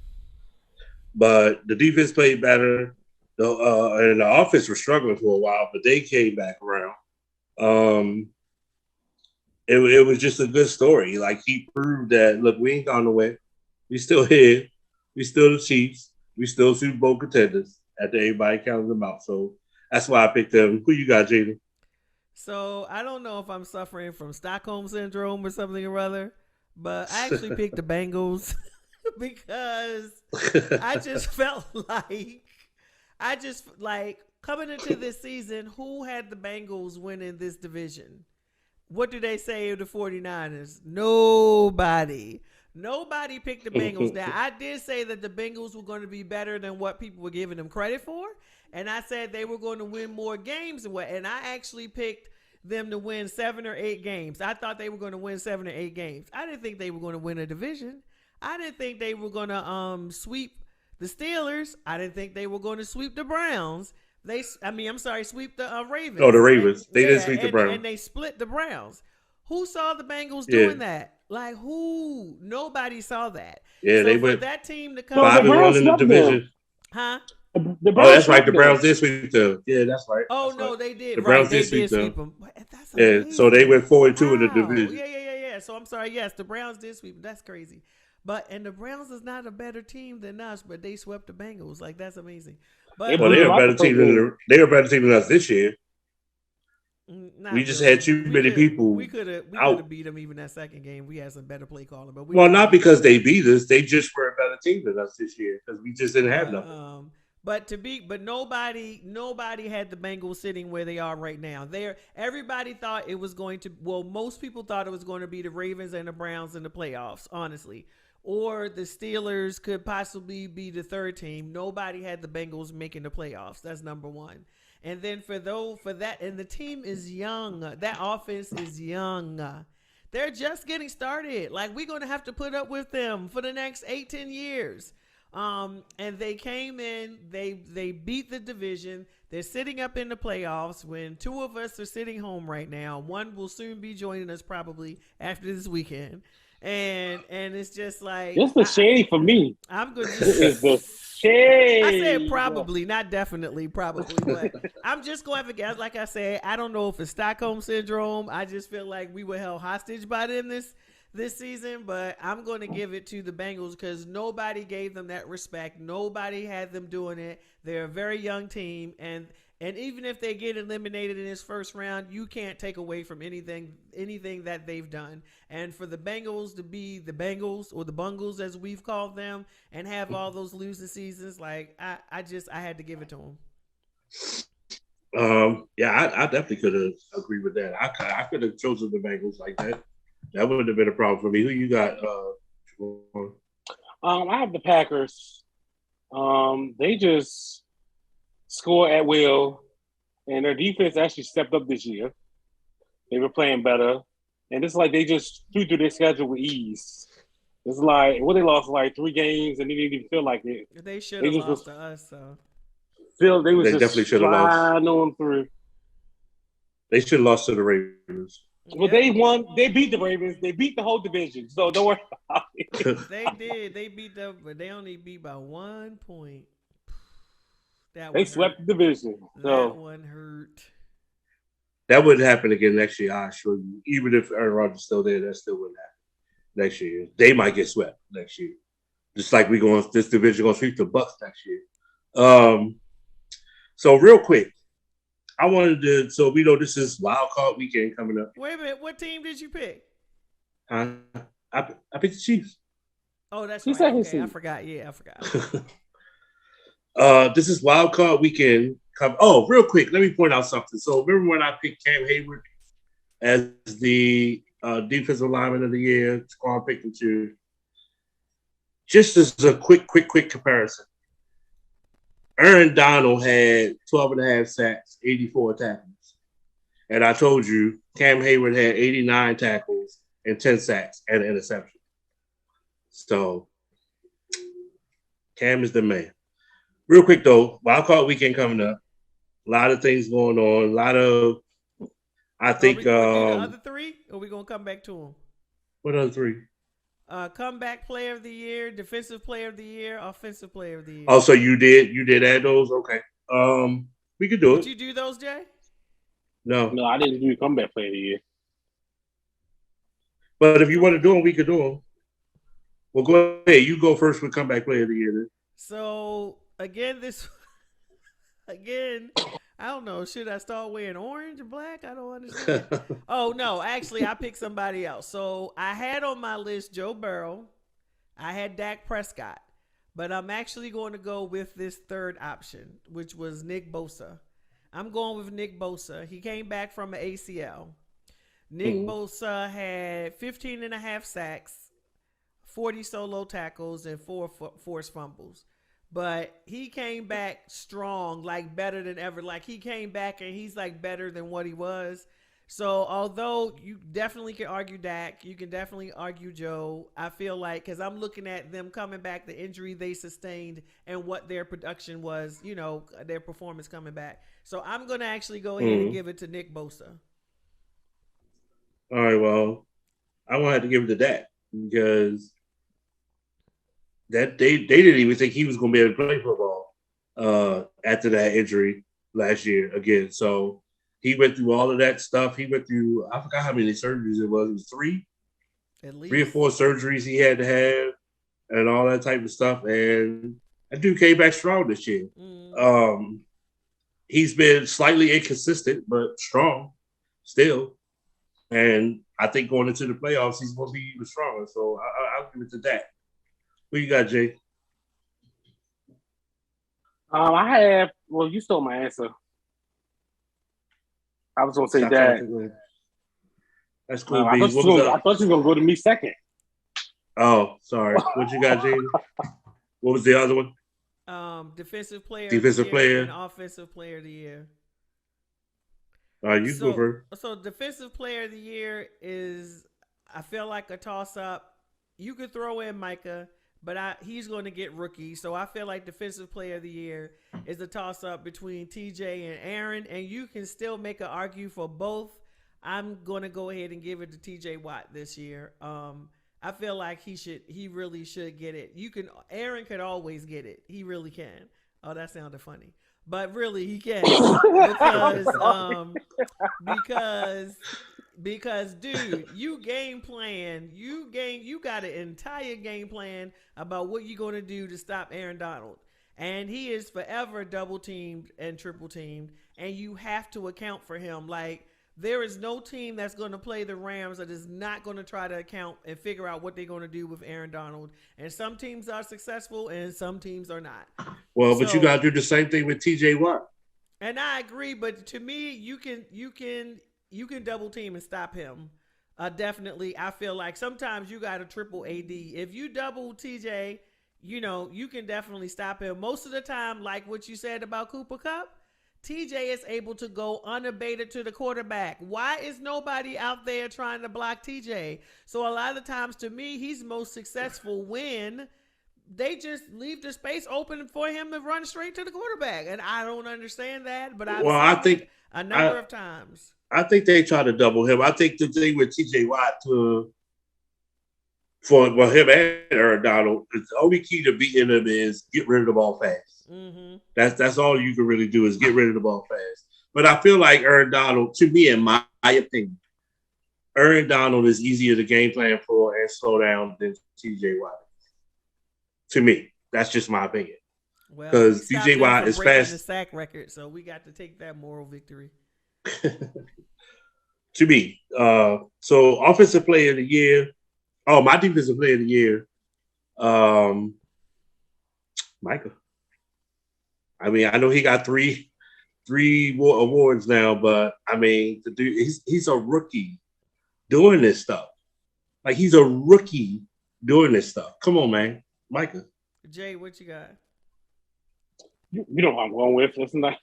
But the defense played better. And the offense was struggling for a while, but they came back around. It was just a good story. Like, he proved that, look, we ain't gone away. We still here. We still the Chiefs. We still Super Bowl contenders after everybody counted them out. So that's why I picked them. Who you got, Jaden? So I don't know if I'm suffering from Stockholm Syndrome or something or other, but I actually picked the Bengals because I just felt like coming into this season, who had the Bengals winning this division? What do they say of the 49ers? Nobody. Nobody picked the Bengals. Now, I did say that the Bengals were going to be better than what people were giving them credit for, and I said they were going to win more games, and I actually picked them to win 7 or 8 games. I thought they were going to win 7 or 8 games. I didn't think they were going to win a division. I didn't think they were going to sweep the Steelers. I didn't think they were going to sweep the Browns. Sweep the Ravens. Oh, the Ravens. They didn't sweep the Browns. And they split the Browns. Who saw the Bengals doing that? Like, who? Nobody saw that. Yeah, so they for went that team to come 5-1 in the division. Huh? That's right. The Browns did sweep them. Yeah, that's right. Oh, no, they did. The Browns did sweep them. That's amazing. Yeah, so they went 4-2 in the division. Yeah. So I'm sorry. Yes, the Browns did sweep them. That's crazy. And the Browns is not a better team than us, but they swept the Bengals. Like, that's amazing. But they're a better team than us this year. We just had too many people. We could have beat them even that second game. We had some better play calling, but not because they beat us. They just were a better team than us this year because we just didn't have nothing. But nobody had the Bengals sitting where they are right now. Everybody thought it was going to. Well, most people thought it was going to be the Ravens and the Browns in the playoffs, honestly, or the Steelers could possibly be the third team. Nobody had the Bengals making the playoffs. That's number one. And then for that, and the team is young. That offense is young. They're just getting started. Like, we're going to have to put up with them for the next 8-10 years. And they came in, they beat the division. They're sitting up in the playoffs when 2 of us are sitting home right now. One will soon be joining us probably after this weekend. And it's just like, it's the shade for me. I'm going to shade. I said probably, not definitely, probably, but I'm just going to guess. Like I said, I don't know if it's Stockholm Syndrome. I just feel like we were held hostage by them this season, but I'm going to give it to the Bengals because nobody gave them that respect. Nobody had them doing it. They're a very young team, and even if they get eliminated in this first round, you can't take away from anything that they've done. And for the Bengals to be the Bengals, or the Bungles as we've called them, and have all those losing seasons, like I had to give it to them. I definitely could have agreed with that. I could have chosen the Bengals like that. That wouldn't have been a problem for me. Who you got? I have the Packers. They just score at will, and their defense actually stepped up this year. They were playing better, and it's like they just flew through their schedule with ease. It's like they lost like 3 games, and they didn't even feel like it. They should have lost to us. So they definitely should have lost. On through. They should have lost to the Ravens. Well, they won. They beat the Ravens. They beat the whole division. So don't worry about it. They did. They beat them, but they only beat by 1 point. They swept the division. That one hurt. That wouldn't happen again next year, I assure you. Even if Aaron Rodgers is still there, that still wouldn't happen next year. They might get swept next year. Just like this division going to sweep the Bucks next year. So real quick, I wanted to, we know this is Wildcard Weekend coming up. Wait a minute, what team did you pick? Huh? I picked the Chiefs. Oh, that's He right. said his Okay, I seat. forgot. Yeah, I forgot. This is Wildcard Weekend. Oh, real quick, let me point out something. So remember when I picked Cam Hayward as the defensive lineman of the year, squad pick and choose? Just as a quick comparison. Aaron Donald had 12 and a half sacks, 84 tackles. And I told you Cam Hayward had 89 tackles and 10 sacks and an interception. So Cam is the man. Real quick though, Wildcard Weekend coming up. A lot of things going on. A lot of, I think. Are we going to do the other three, or are we going to come back to them? What other three? Comeback player of the year, defensive player of the year, offensive player of the year. Oh, so you did add those? Okay. We could do it. Did you do those, Jay? No, No, I didn't do comeback player of the year. but if you want to do them, we could do them. Well, go ahead. You go first with comeback player of the year. Then. So again, I don't know. Should I start wearing orange or black? I don't understand. Oh no, actually, I picked somebody else. So I had on my list Joe Burrow. I had Dak Prescott, but I'm actually going to go with this third option, which was Nick Bosa. I'm going with Nick Bosa. He came back from an ACL. Nick Bosa had 15 and a half sacks, 40 solo tackles, and 4 forced fumbles. But he came back strong, like better than ever. Like he came back and he's like better than what he was. So although you definitely can argue Dak, you can definitely argue Joe. I feel like because I'm looking at them coming back, the injury they sustained and what their production was, you know, their performance coming back. So I'm going to actually go ahead and give it to Nick Bosa. All right, well, I'm going to have to give it to Dak because that they didn't even think he was going to be able to play football after that injury last year again. So he went through all of that stuff. He went through, I forgot how many surgeries it was. It was 3? At least 3 or 4 surgeries he had to have and all that type of stuff. And that dude came back strong this year. He's been slightly inconsistent, but strong still. And I think going into the playoffs, he's going to be even stronger. So I'll give it to that. What you got, Jay? You stole my answer. I was going to say that. That's cool. I thought you were going to go to me second. Oh, sorry. What you got, Jay? What was the other one? Defensive player and offensive player of the year. You go first. So defensive player of the year is, I feel like a toss-up. You could throw in Micah, but he's going to get rookie. So I feel like defensive player of the year is a toss-up between TJ and Aaron, and you can still make an argue for both. I'm going to go ahead and give it to TJ Watt this year. I feel like he really should get it. Aaron could always get it. He really can. Oh, that sounded funny. But really he can. Because dude, you game plan, you got an entire game plan about what you're going to do to stop Aaron Donald. And he is forever double teamed and triple teamed, and you have to account for him. Like, there is no team that's going to play the Rams that is not going to try to account and figure out what they're going to do with Aaron Donald. And some teams are successful and some teams are not. Well, but you got to do the same thing with TJ Watt. And I agree, but to me, you can double team and stop him. Definitely, I feel like sometimes you got a triple AD. If you double TJ, you can definitely stop him. Most of the time, like what you said about Cooper Kupp, TJ is able to go unabated to the quarterback. Why is nobody out there trying to block TJ? So a lot of times, to me, he's most successful when they just leave the space open for him to run straight to the quarterback. And I don't understand that, but I've seen it a number of times. I think they try to double him. I think the thing with TJ Watt for him and Aaron Donald, the only key to beating him is get rid of the ball fast. Mm-hmm. That's all you can really do is get rid of the ball fast. But I feel like Aaron Donald, to me, in my opinion, Aaron Donald is easier to game plan for and slow down than TJ Watt. To me, that's just my opinion. Well, because TJ Watt is fast. The sack record, so we got to take that moral victory. To me, so offensive player of the year, Oh, my defensive player of the year, Micah. I mean, I know he got three awards now, but I mean, the dude, he's a rookie doing this stuff. Like he's a rookie doing this stuff. Come on, man, Micah. Jay, what you got? You know what I'm going with. Let's not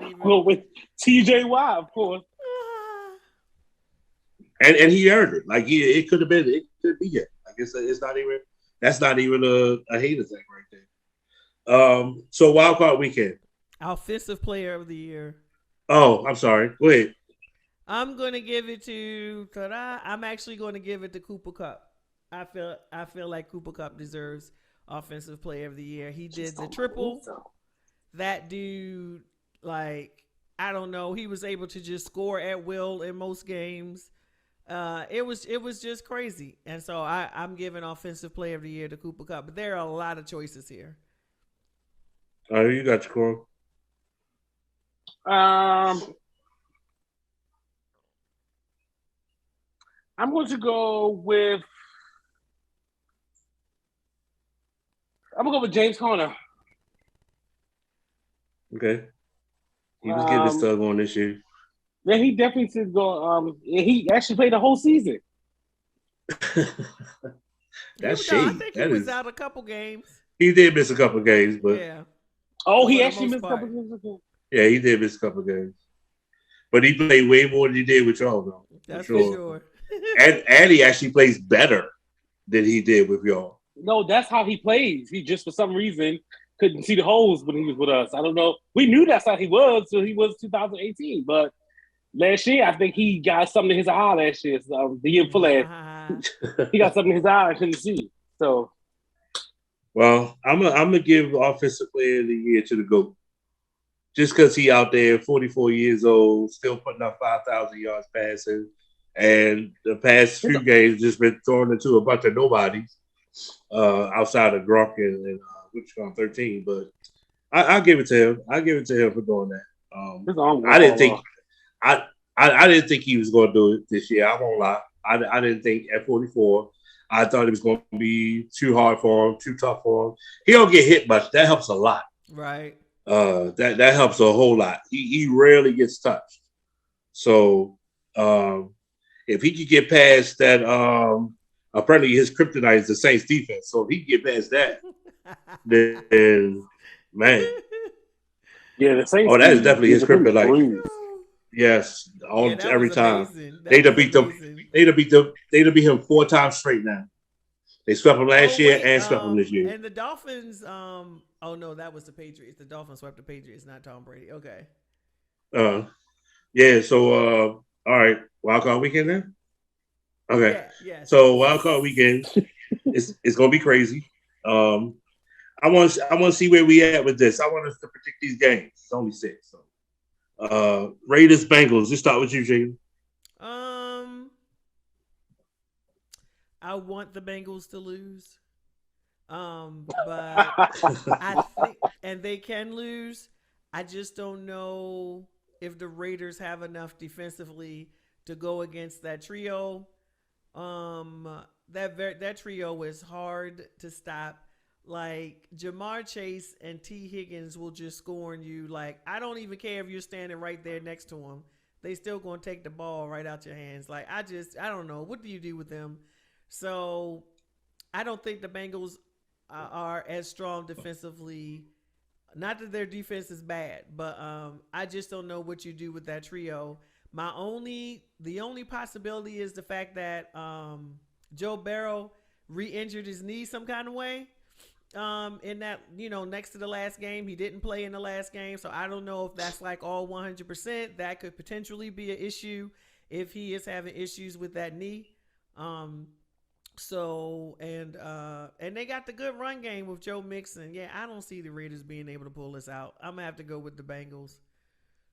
even go with TJY, of course. And he earned it. Like it could be it. Like it's not even. That's not even a hater thing right there. So Wildcard Weekend. Offensive Player of the Year. Oh, I'm sorry. Go ahead. I'm gonna give it to. I'm actually going to give it to Cooper Kupp. I feel like Cooper Kupp deserves Offensive Player of the Year. He did the triple. That dude, like, I don't know. He was able to just score at will in most games. It was just crazy. And so I'm giving Offensive Player of the Year to Cooper Kupp. But there are a lot of choices here. You got your call. I'm going to go with. I'm gonna go with James Conner. Okay. He was getting his tug on this year. Yeah, he definitely should go. He actually played the whole season. That's shady. I think he was out a couple games. He did miss a couple games, but yeah. Oh, he actually missed a couple games. Yeah, he did miss a couple games, but he played way more than he did with y'all, though. That's for sure. and he actually plays better than he did with y'all. No, that's how he plays. He just for some reason couldn't see the holes when he was with us. I don't know. We knew that's how he was till he was 2018, but last year I think he got something in his eye last year. So the year before last, he got something in his eye I couldn't see. So, well, I'm gonna give Offensive Player of the Year to the GOAT, just because he out there, 44 years old, still putting up 5,000 yards passing, and the past few games just been thrown into a bunch of nobodies. Outside of Gronk and which one 13, but I'll give it to him. I'll give it to him for doing that. I didn't think he was going to do it this year. I won't lie. I didn't think at 44. I thought it was going to be too hard for him, too tough for him. He don't get hit much. That helps a lot. Right. That helps a whole lot. He rarely gets touched. So if he could get past that. Apparently, his kryptonite is the Saints defense. So if he can get past that, then man. Yeah, the Saints. Oh, that is definitely his kryptonite. Yes, every time. They'd have beat him 4 times straight now. They swept him last year and swept him this year. And the Dolphins, oh no, that was the Patriots. The Dolphins swept the Patriots, not Tom Brady. Okay. Yeah, so all right. Wildcard Weekend then? Okay. Yeah. So Wildcard Weekend, it's gonna be crazy. I want to see where we at with this. I want us to predict these games. It's only 6. So Raiders Bengals. Let's start with you, Jacob. I want the Bengals to lose. But I think, and they can lose. I just don't know if the Raiders have enough defensively to go against that trio. That trio is hard to stop. Like Jamar Chase and T. Higgins will just score on you. Like I don't even care if you're standing right there next to them. They still gonna take the ball right out your hands. Like I don't know. What do you do with them? So I don't think the Bengals are as strong defensively. Not that their defense is bad, but I just don't know what you do with that trio. The only possibility is the fact that Joe Burrow re-injured his knee some kind of way. In that, next to the last game, he didn't play in the last game. So I don't know if that's like all 100%. That could potentially be an issue if he is having issues with that knee. So and they got the good run game with Joe Mixon. Yeah, I don't see the Raiders being able to pull this out. I'm gonna have to go with the Bengals.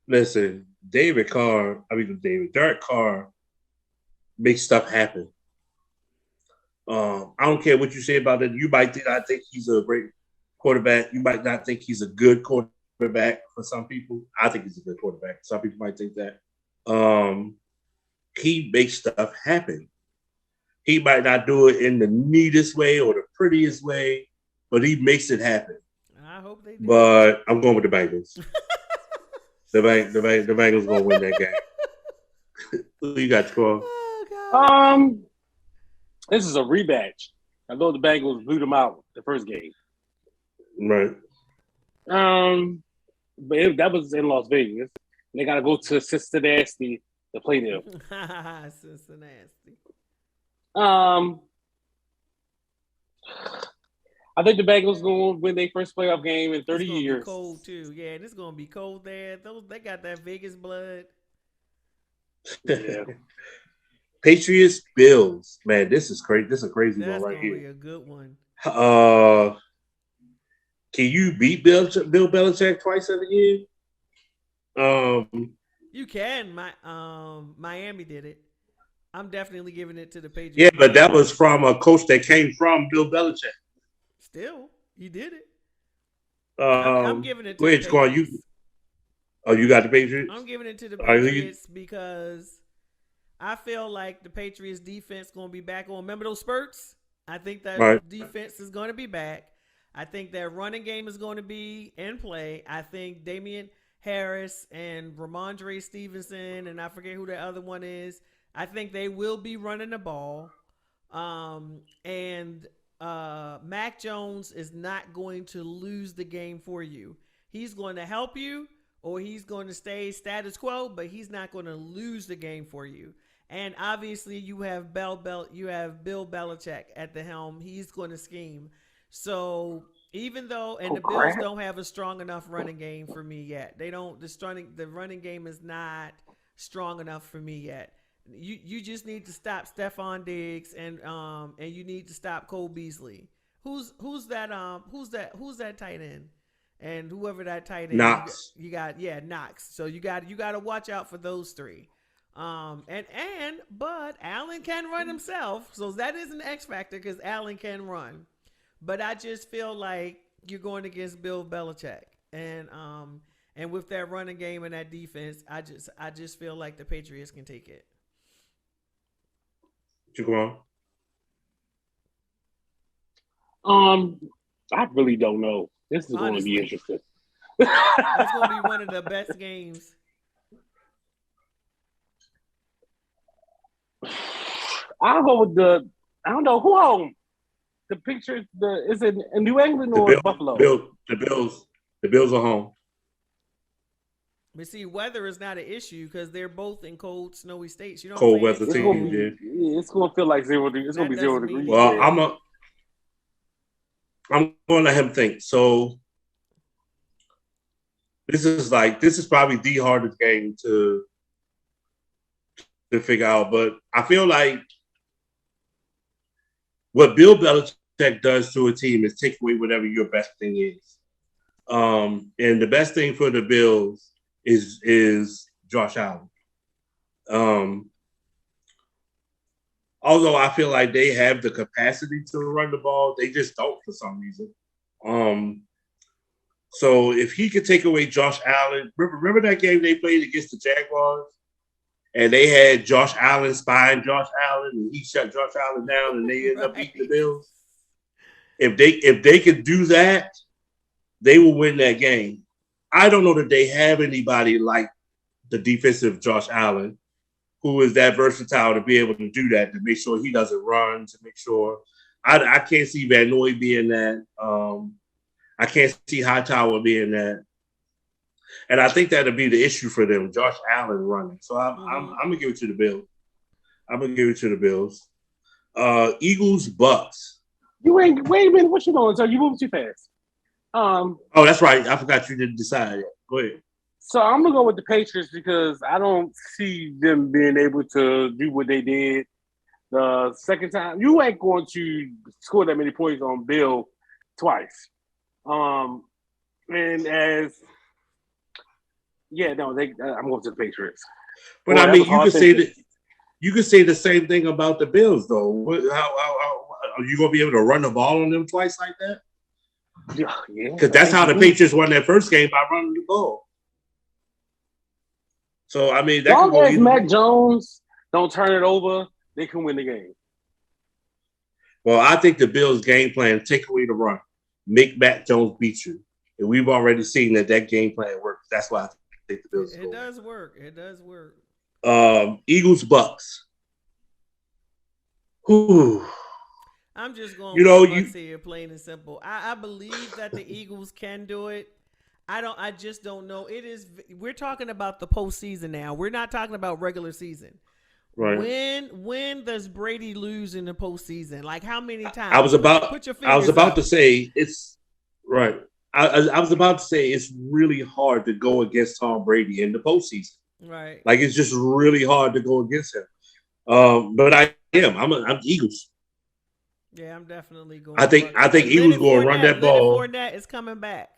Listen, Derek Carr makes stuff happen. I don't care what you say about it. You might not think he's a great quarterback. You might not think he's a good quarterback for some people. I think he's a good quarterback. Some people might think that. He makes stuff happen. He might not do it in the neatest way or the prettiest way, but he makes it happen. I hope they do. But I'm going with the Bengals. the Bengals going to win that game. Who you got, Troy? Oh, God. This is a rematch. I know the Bengals blew them out the first game. Right. But that was in Las Vegas. They got to go to Cincinnati to play them. Cincinnati. I think the Bengals going to win their first playoff game in 30 years. Be cold too, yeah. And it's going to be cold there. They got that Vegas blood. Yeah. Patriots, Bills. Man, this is crazy. This is a crazy one right here. That's going to be a good one. Can you beat Bill Belichick twice in a year? You can. Miami did it. I'm definitely giving it to the Patriots. Yeah, but that was from a coach that came from Bill Belichick. Still, he did it. I'm giving it to the Patriots. You got the Patriots? I'm giving it to the Patriots because I feel like the Patriots defense going to be back on. Remember those spurts? I think that defense is going to be back. I think that running game is going to be in play. I think Damian Harris and Ramondre Stevenson, and I forget who the other one is, I think they will be running the ball. And Mac Jones is not going to lose the game for you. He's going to help you, or he's going to stay status quo, but he's not going to lose the game for you. And obviously, you have Bill Belichick at the helm. He's going to scheme. So even though, and the Bills don't have a strong enough running game for me yet. They don't. The running game is not strong enough for me yet. You just need to stop Stephon Diggs and you need to stop Cole Beasley. Who's that tight end? And whoever that tight end, Knox. You got Knox. So you got to watch out for those three. But Allen can run himself, so that is an X factor because Allen can run. But I just feel like you're going against Bill Belichick, and with that running game and that defense, I just feel like the Patriots can take it. Jaquan? I really don't know. This is going to be interesting. That's going to be one of the best games. I'll go with I don't know who home. The picture, is it in New England or Buffalo? The Bills are home. But see, weather is not an issue because they're both in cold, snowy states. You know, cold weather teams. Yeah, it's going to feel like 0 degrees. It's going to be 0 degrees. Well, I'm going to let him think. So this is probably the hardest game to figure out. But I feel like what Bill Belichick does to a team is take away whatever your best thing is. And the best thing for the Bills is Josh Allen. Although I feel like they have the capacity to run the ball, they just don't for some reason. So if he could take away Josh Allen, remember that game they played against the Jaguars? And they had Josh Allen spying Josh Allen, and he shut Josh Allen down, and they ended up beating the Bills. If they could do that, they will win that game. I don't know that they have anybody like the defensive Josh Allen, who is that versatile to be able to do that, to make sure he doesn't run, to make sure. I can't see Van Noy being that. I can't see Hightower being that. And I think that'll be the issue for them, Josh Allen running. So I'm going to give it to the Bills. Eagles, Bucks. Wait a minute. What you doing? So you moving too fast. Oh, that's right. I forgot you didn't decide yet. Go ahead. So I'm going to go with the Patriots because I don't see them being able to do what they did the second time. You ain't going to score that many points on Bill twice. And as... Yeah, no, I'm going to the Patriots. But I mean, you could say the same thing about the Bills, though. How are you going to be able to run the ball on them twice like that? Yeah, because that's how the Patriots won their first game, by running the ball. So I mean, that as long as Mac Jones don't turn it over, they can win the game. Well, I think the Bills' game plan, take away the run, make Matt Jones beat you. And we've already seen that game plan works. That's why I think the Bills It does work. It does work. Eagles, Bucks. Whew. I'm just going with the Bucks here, plain and simple. I believe that the Eagles can do it. I just don't know. We're talking about the postseason now. We're not talking about regular season. Right. When does Brady lose in the postseason? Like how many times? I was about up. to say it's right. I was about to say it's really hard to go against Tom Brady in the postseason. Right. Like it's just really hard to go against him. But I am. I'm Eagles. Yeah, I'm definitely going. I think Eagles going to run that ball. Leonard Fournette is coming back.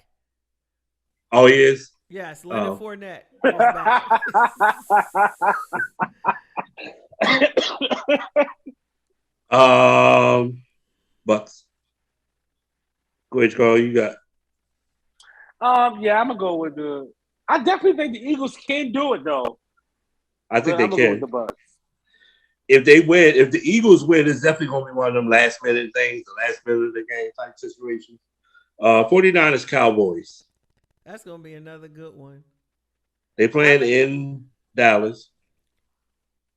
Oh, he is? Yes, Leonard Fournette goes back. Bucks. Go ahead, Carl. You got. Yeah, I'm gonna go with the. I definitely think the Eagles can do it though. I think they can. Go with the Bucks. If they win, if the Eagles win, it's definitely gonna be one of them last minute things, the last minute of the game type situations. 49ers Cowboys. That's gonna be another good one. They playing in Dallas.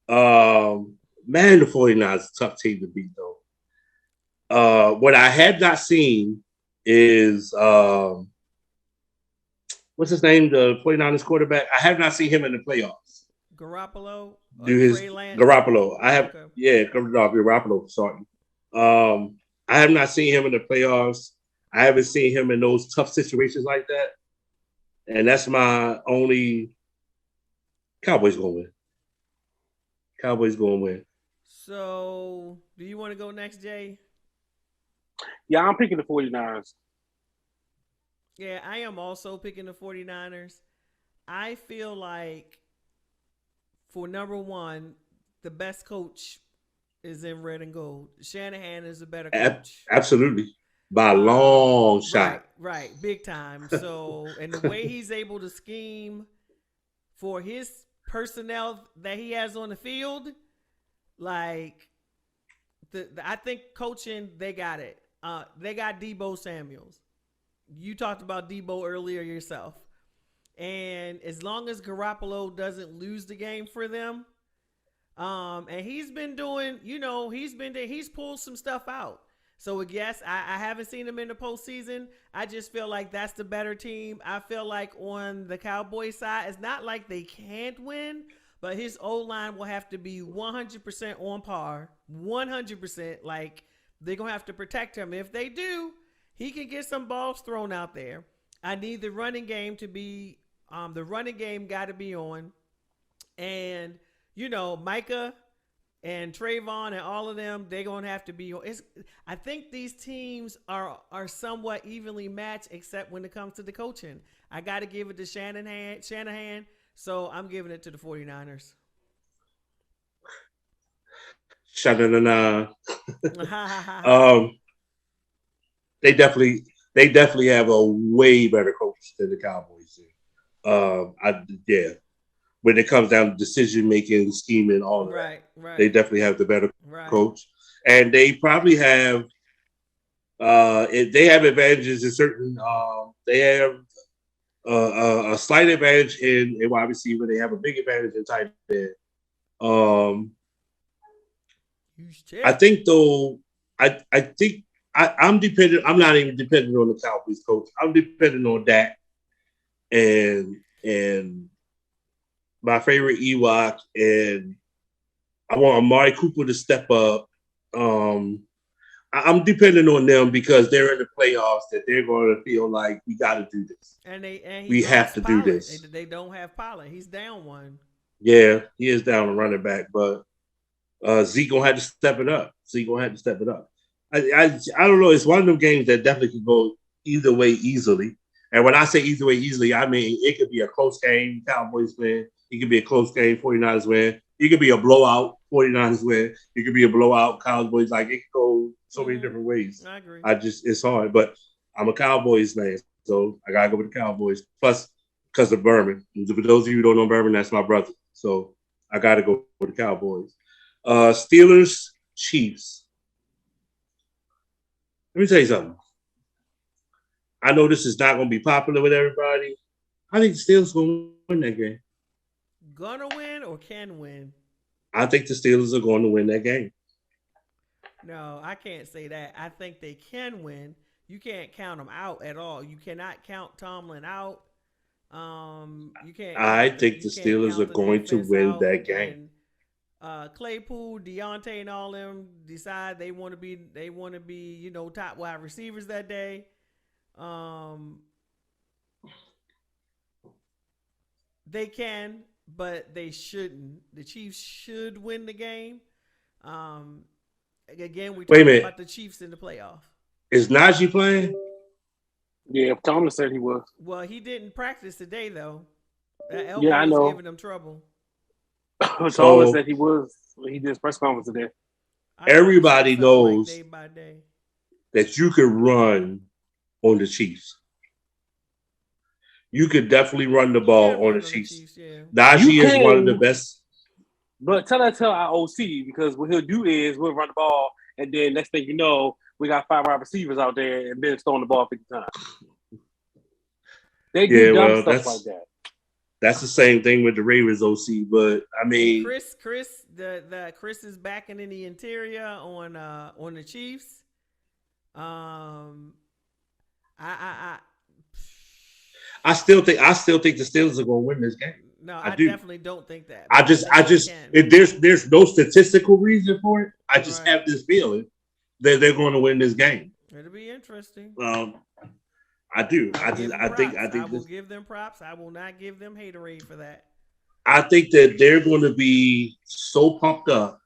Man, the 49ers is a tough team to beat though. What I have not seen is what's his name? The 49ers quarterback. I have not seen him in the playoffs. Garoppolo. Do his Garoppolo. I have coming off Garoppolo starting. I have not seen him in the playoffs. I haven't seen him in those tough situations like that. And that's my only Cowboys gonna win. Cowboys gonna win. So do you want to go next, Jay? Yeah, I'm picking the 49ers. Yeah, I am also picking the 49ers. I feel like for number one, the best coach is in red and gold. Shanahan is a better coach. Absolutely. By a long shot. Right. Big time. So, and the way he's able to scheme for his personnel that he has on the field, like, I think coaching, they got it. They got Deebo Samuels. You talked about Deebo earlier yourself. And as long as Garoppolo doesn't lose the game for them, and he's been doing, he's pulled some stuff out. So yes, I haven't seen him in the postseason. I just feel like that's the better team. I feel like on the Cowboys side, it's not like they can't win, but his O-line will have to be 100% on par, 100%. Like they're gonna have to protect him. If they do, he can get some balls thrown out there. I need the running game to be. The running game got to be on. And, Micah and Trayvon and all of them, they're going to have to be on. I think these teams are somewhat evenly matched, except when it comes to the coaching. I got to give it to Shanahan, so I'm giving it to the 49ers. Shanahan. They definitely have a way better coach than the Cowboys do. When it comes down to decision making, scheming, all of that, they definitely have the better coach, and they probably have. They have advantages in certain. They have a slight advantage in wide receiver. They have a big advantage in tight end. I think though. I think I'm dependent. I'm not even dependent on the Cowboys coach. I'm dependent on Dak. And my favorite Ewok, and I want Amari Cooper to step up. I'm depending on them because they're in the playoffs that they're going to feel like we got to do this. And we have to do this. They don't have Pollard. He's down one. Yeah, he is down a running back, but Zeke gonna have to step it up. I don't know. It's one of them games that definitely can go either way easily. And when I say either way easily, I mean it could be a close game, Cowboys win. It could be a close game, 49ers win. It could be a blowout, 49ers win. It could be a blowout, Cowboys. Like, it could go so many different ways. I agree. It's hard. But I'm a Cowboys man, so I got to go with the Cowboys. Plus, because of Berman. For those of you who don't know Berman, that's my brother. So I got to go with the Cowboys. Steelers, Chiefs. Let me tell you something. I know this is not going to be popular with everybody. I think the Steelers going to win that game. Gonna win or can win? I think the Steelers are going to win that game. No, I can't say that. I think they can win. You can't count them out at all. You cannot count Tomlin out. You can't. I think the Steelers are going to win that game. Claypool, Deontay, and all them decide they want to be. Top wide receivers that day. They can, but they shouldn't. The Chiefs should win the game. Again, we talking about the Chiefs in the playoff. Is Najee playing? Yeah, Tomlin said he was. Well, he didn't practice today, though. That elbow was giving him trouble. Tomlin said he was. He did his press conference today. Everybody knows day by day that you could run on the Chiefs. You could definitely run the ball on the Chiefs. Yeah. Najee is one of the best. But tell our OC, because what he'll do is we'll run the ball, and then next thing you know, we got 5 wide receivers out there, and Ben's throwing the ball 50 times. They do dumb stuff like that. That's the same thing with the Ravens OC, but I mean, Chris is backing in the interior on the Chiefs. I still think the Steelers are going to win this game. No, I definitely don't think that. There's no statistical reason for it. I just have this feeling that they're going to win this game. It'll be interesting. I do. I will give them props. I will not give them haterade for that. I think that they're going to be so pumped up,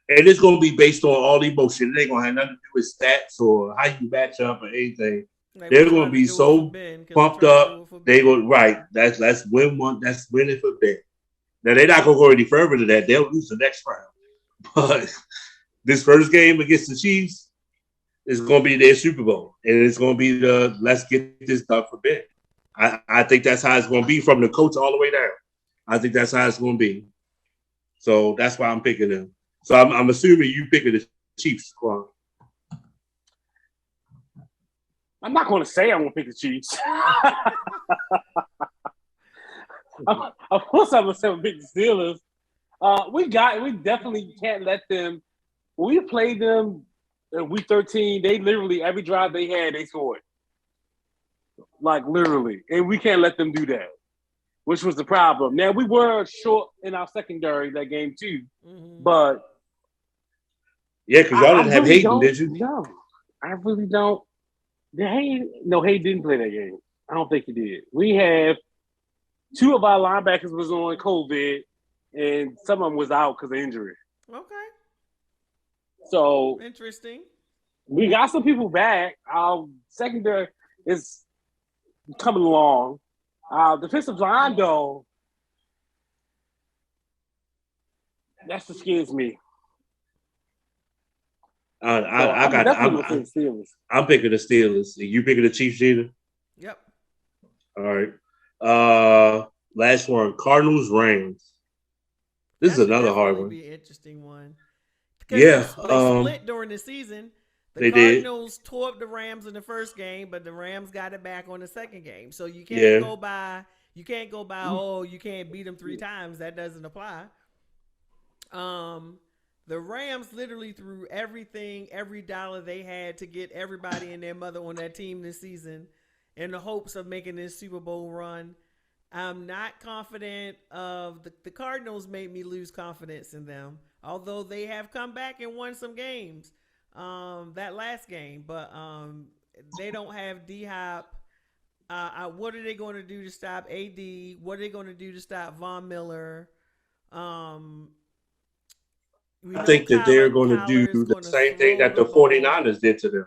and it's going to be based on all emotion. It ain't going to have nothing to do with stats or how you match up or anything. They're going to be so pumped up. They go That's win one. That's winning for Ben. Now they're not going to go any further than that. They'll lose the next round. But this first game against the Chiefs is going to be their Super Bowl, and it's going to be the let's get this done for Ben. I think that's how it's going to be from the coach all the way down. I think that's how it's going to be. So that's why I'm picking them. So I'm assuming you picking the Chiefs, Quan. I'm not going to say I'm going to pick the Chiefs. Of course, I'm going to say I'm going to pick the Steelers. We definitely can't let them. When we played them in week 13, they literally every drive they had, they scored. Like literally, and we can't let them do that, which was the problem. Now we were short in our secondary that game too, but yeah, because y'all didn't have Hayden, did you? No, I really don't. Hayden didn't play that game. I don't think he did. We have 2 of our linebackers was on COVID, and some of them was out because of injury. Okay. So interesting. We got some people back. Our secondary is coming along. Defensive line, though, that scares me. I'm picking the Steelers. You picking the Chiefs, Gina? Yep. All right. Last one, Cardinals, Rams. This is another hard one. Be an interesting one. Yeah. They split during the season. The Cardinals tore up the Rams in the first game, but the Rams got it back on the second game. So you can't go by. You can't go by. Oh, you can't beat them 3 times. That doesn't apply. The Rams literally threw everything, every dollar they had to get everybody and their mother on that team this season in the hopes of making this Super Bowl run. I'm not confident of the Cardinals. Made me lose confidence in them, although they have come back and won some games. That last game, but they don't have D-Hop. What are they going to do to stop AD? What are they going to do to stop Von Miller? I think that they're going to do the same thing that the 49ers did to them.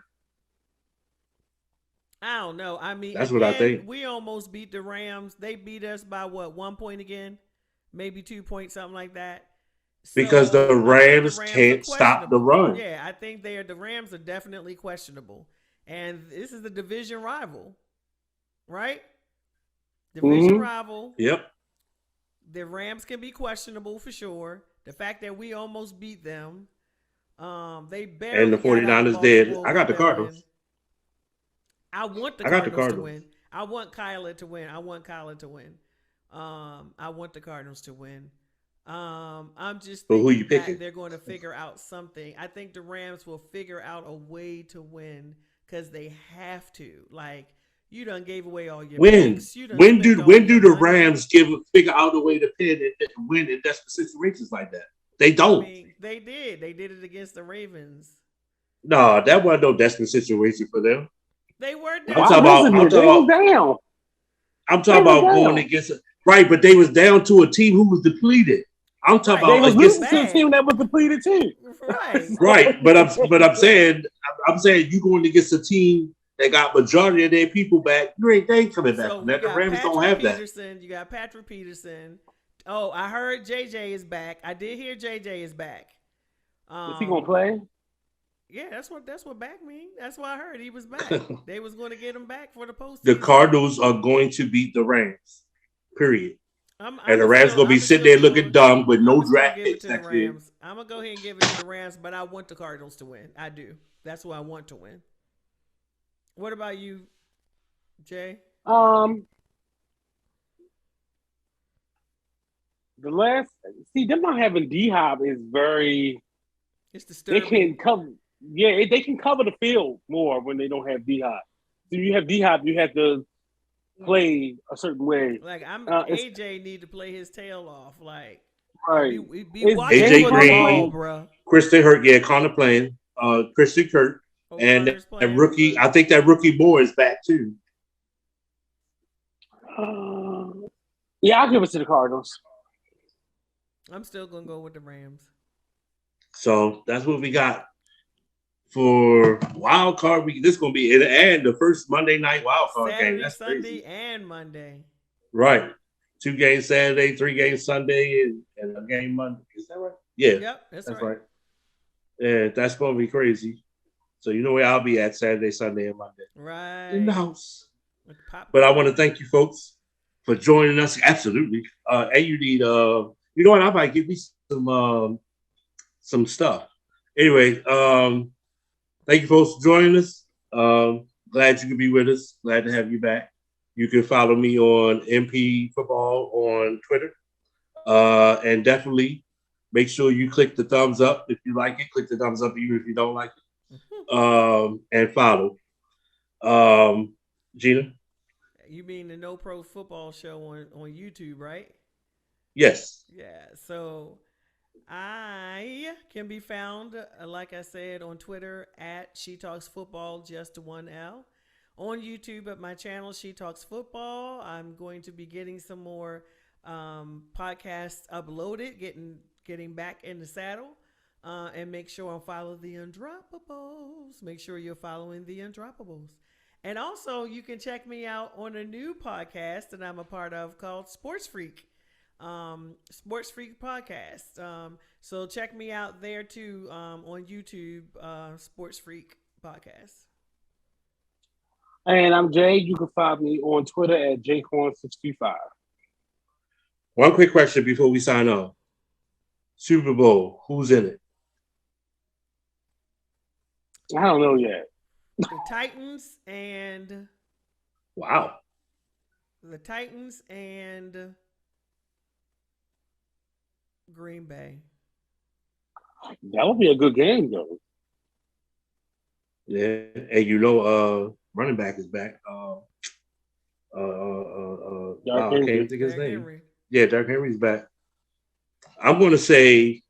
I don't know. I mean, that's what I think. We almost beat the Rams. They beat us by 1 point again? Maybe 2 points, something like that. Because the Rams can't stop the run. Yeah, I think the Rams are definitely questionable. And this is the division rival, right? Division rival. Yep. The Rams can be questionable for sure. The fact that we almost beat them. They And the barely got out of 49ers did. Baltimore I got with the that win. Cardinals. I want the I got the Cardinals to Cardinals. win. I want Kyler to win. I want Kyler to win. I want the Cardinals to win. I'm just But who you thinking that picking? they're going to figure out something. I think the Rams will figure out a way to win because they have to. Like, you done gave away all your When? picks. You done When spent do all your the money. Rams figure out a way to pin and win in desperate situations like that? They I don't. mean, they did. They did it against the Ravens. No, that wasn't no desperate situation for them. They were I'm Why talking desperate. about. listen I'm to talking They was about. down. I'm They talking was about going down. against right, but they was down to a team who was depleted. I'm talking Right. They about was against losing to a team that was depleted too. Right. right, but I'm saying you going against a team that got majority of their people back. They ain't coming back So from we that. The got Rams don't Patrick have that. Peterson. You got Patrick Peterson. Oh, I heard JJ is back. I did hear JJ is back. Is he gonna play? Yeah, that's what back mean. That's why I heard he was back. They was going to get him back for the postseason. The Cardinals are going to beat the Rams. Period. And the Rams gonna be sitting there looking dumb with no draft picks next year. I'm gonna go ahead and give it to the Rams, but I want the Cardinals to win. I do. That's who I want to win. What about you, Jay? The last them not having D-Hop is very. It's disturbing. They can cover. Yeah, they can cover the field more when they don't have D-Hop. So you have D-Hop, you have to play a certain way. Like AJ need to play his tail off. Like right, be watching AJ for Green, the ball, bro. Christian Hurt, yeah, Connor playing. Christian Kirk and that rookie. I think that rookie Moore is back too. Yeah, I'll give it to the Cardinals. I'm still gonna go with the Rams. So that's what we got for Wildcard Week. This is gonna be it, and the first Monday night Wildcard game. That's Sunday, crazy. and Monday. Right, 2 games Saturday, 3 games Sunday, and a game Monday. Is that right? Yeah. Yep, that's right. Yeah, that's gonna be crazy. So you know where I'll be at Saturday, Sunday, and Monday. Right. In the house. But I want to thank you folks for joining us. Absolutely. And you need you know what? I might give me some stuff. Anyway, thank you folks for joining us. Glad you could be with us. Glad to have you back. You can follow me on MP Football on Twitter. And definitely make sure you click the thumbs up if you like it. Click the thumbs up even if you don't like it. And follow. Gina? You mean the No Pro Football Show on YouTube, right? Yes. Yeah. So I can be found, like I said, on Twitter at She Talks Football, just one L. On YouTube at my channel, She Talks Football. I'm going to be getting some more podcasts uploaded, getting back in the saddle. And make sure I'm following the Undroppables. Make sure you're following the Undroppables. And also, you can check me out on a new podcast that I'm a part of called Sports Freak. Sports Freak Podcast. So check me out there too on YouTube, Sports Freak Podcast. And I'm Jay. You can find me on Twitter at jcorn625. One quick question before we sign off. Super Bowl, who's in it? I don't know yet. The Titans and wow. The Titans and Green Bay. That would be a good game, though. Yeah, and you know, running back is back. I can't think of his name. Henry. Yeah, Derrick Henry's back. I'm gonna say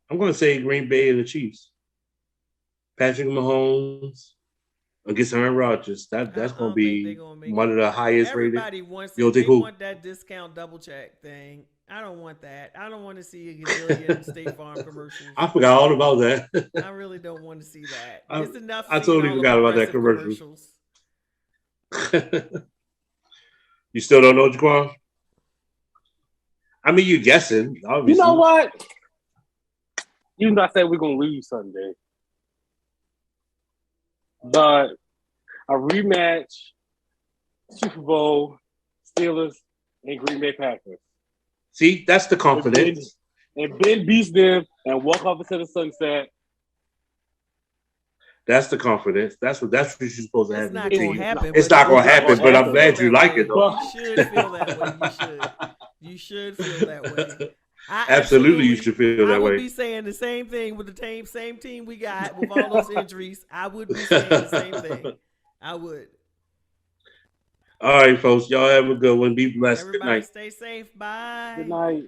Green Bay and the Chiefs. Patrick Mahomes against Aaron Rodgers. That's gonna be one of the highest rated. Everybody wants it. They want that discount double check thing. I don't want that. I don't want to see a gazillion State Farm commercials. I forgot all about that. I really don't want to see that. It's enough. I totally forgot about that commercial. You still don't know, Jaquan? I mean, you're guessing. Obviously. You know what? Even though I said we're going to lose Sunday. But a rematch, Super Bowl, Steelers, and Green Bay Packers. See, that's the confidence. and Ben beats them and walk off into the sunset. That's the confidence. That's what you're supposed to have. It's not going to happen. It's not going to happen, but I'm glad you like it, though. You should feel that way. You should feel that way. Absolutely, you should feel that way. I would be saying the same thing with the same team we got with all those injuries. I would be saying the same thing. I would. All right, folks. Y'all have a good one. Be blessed. Everybody Good night. Stay safe. Bye. Good night.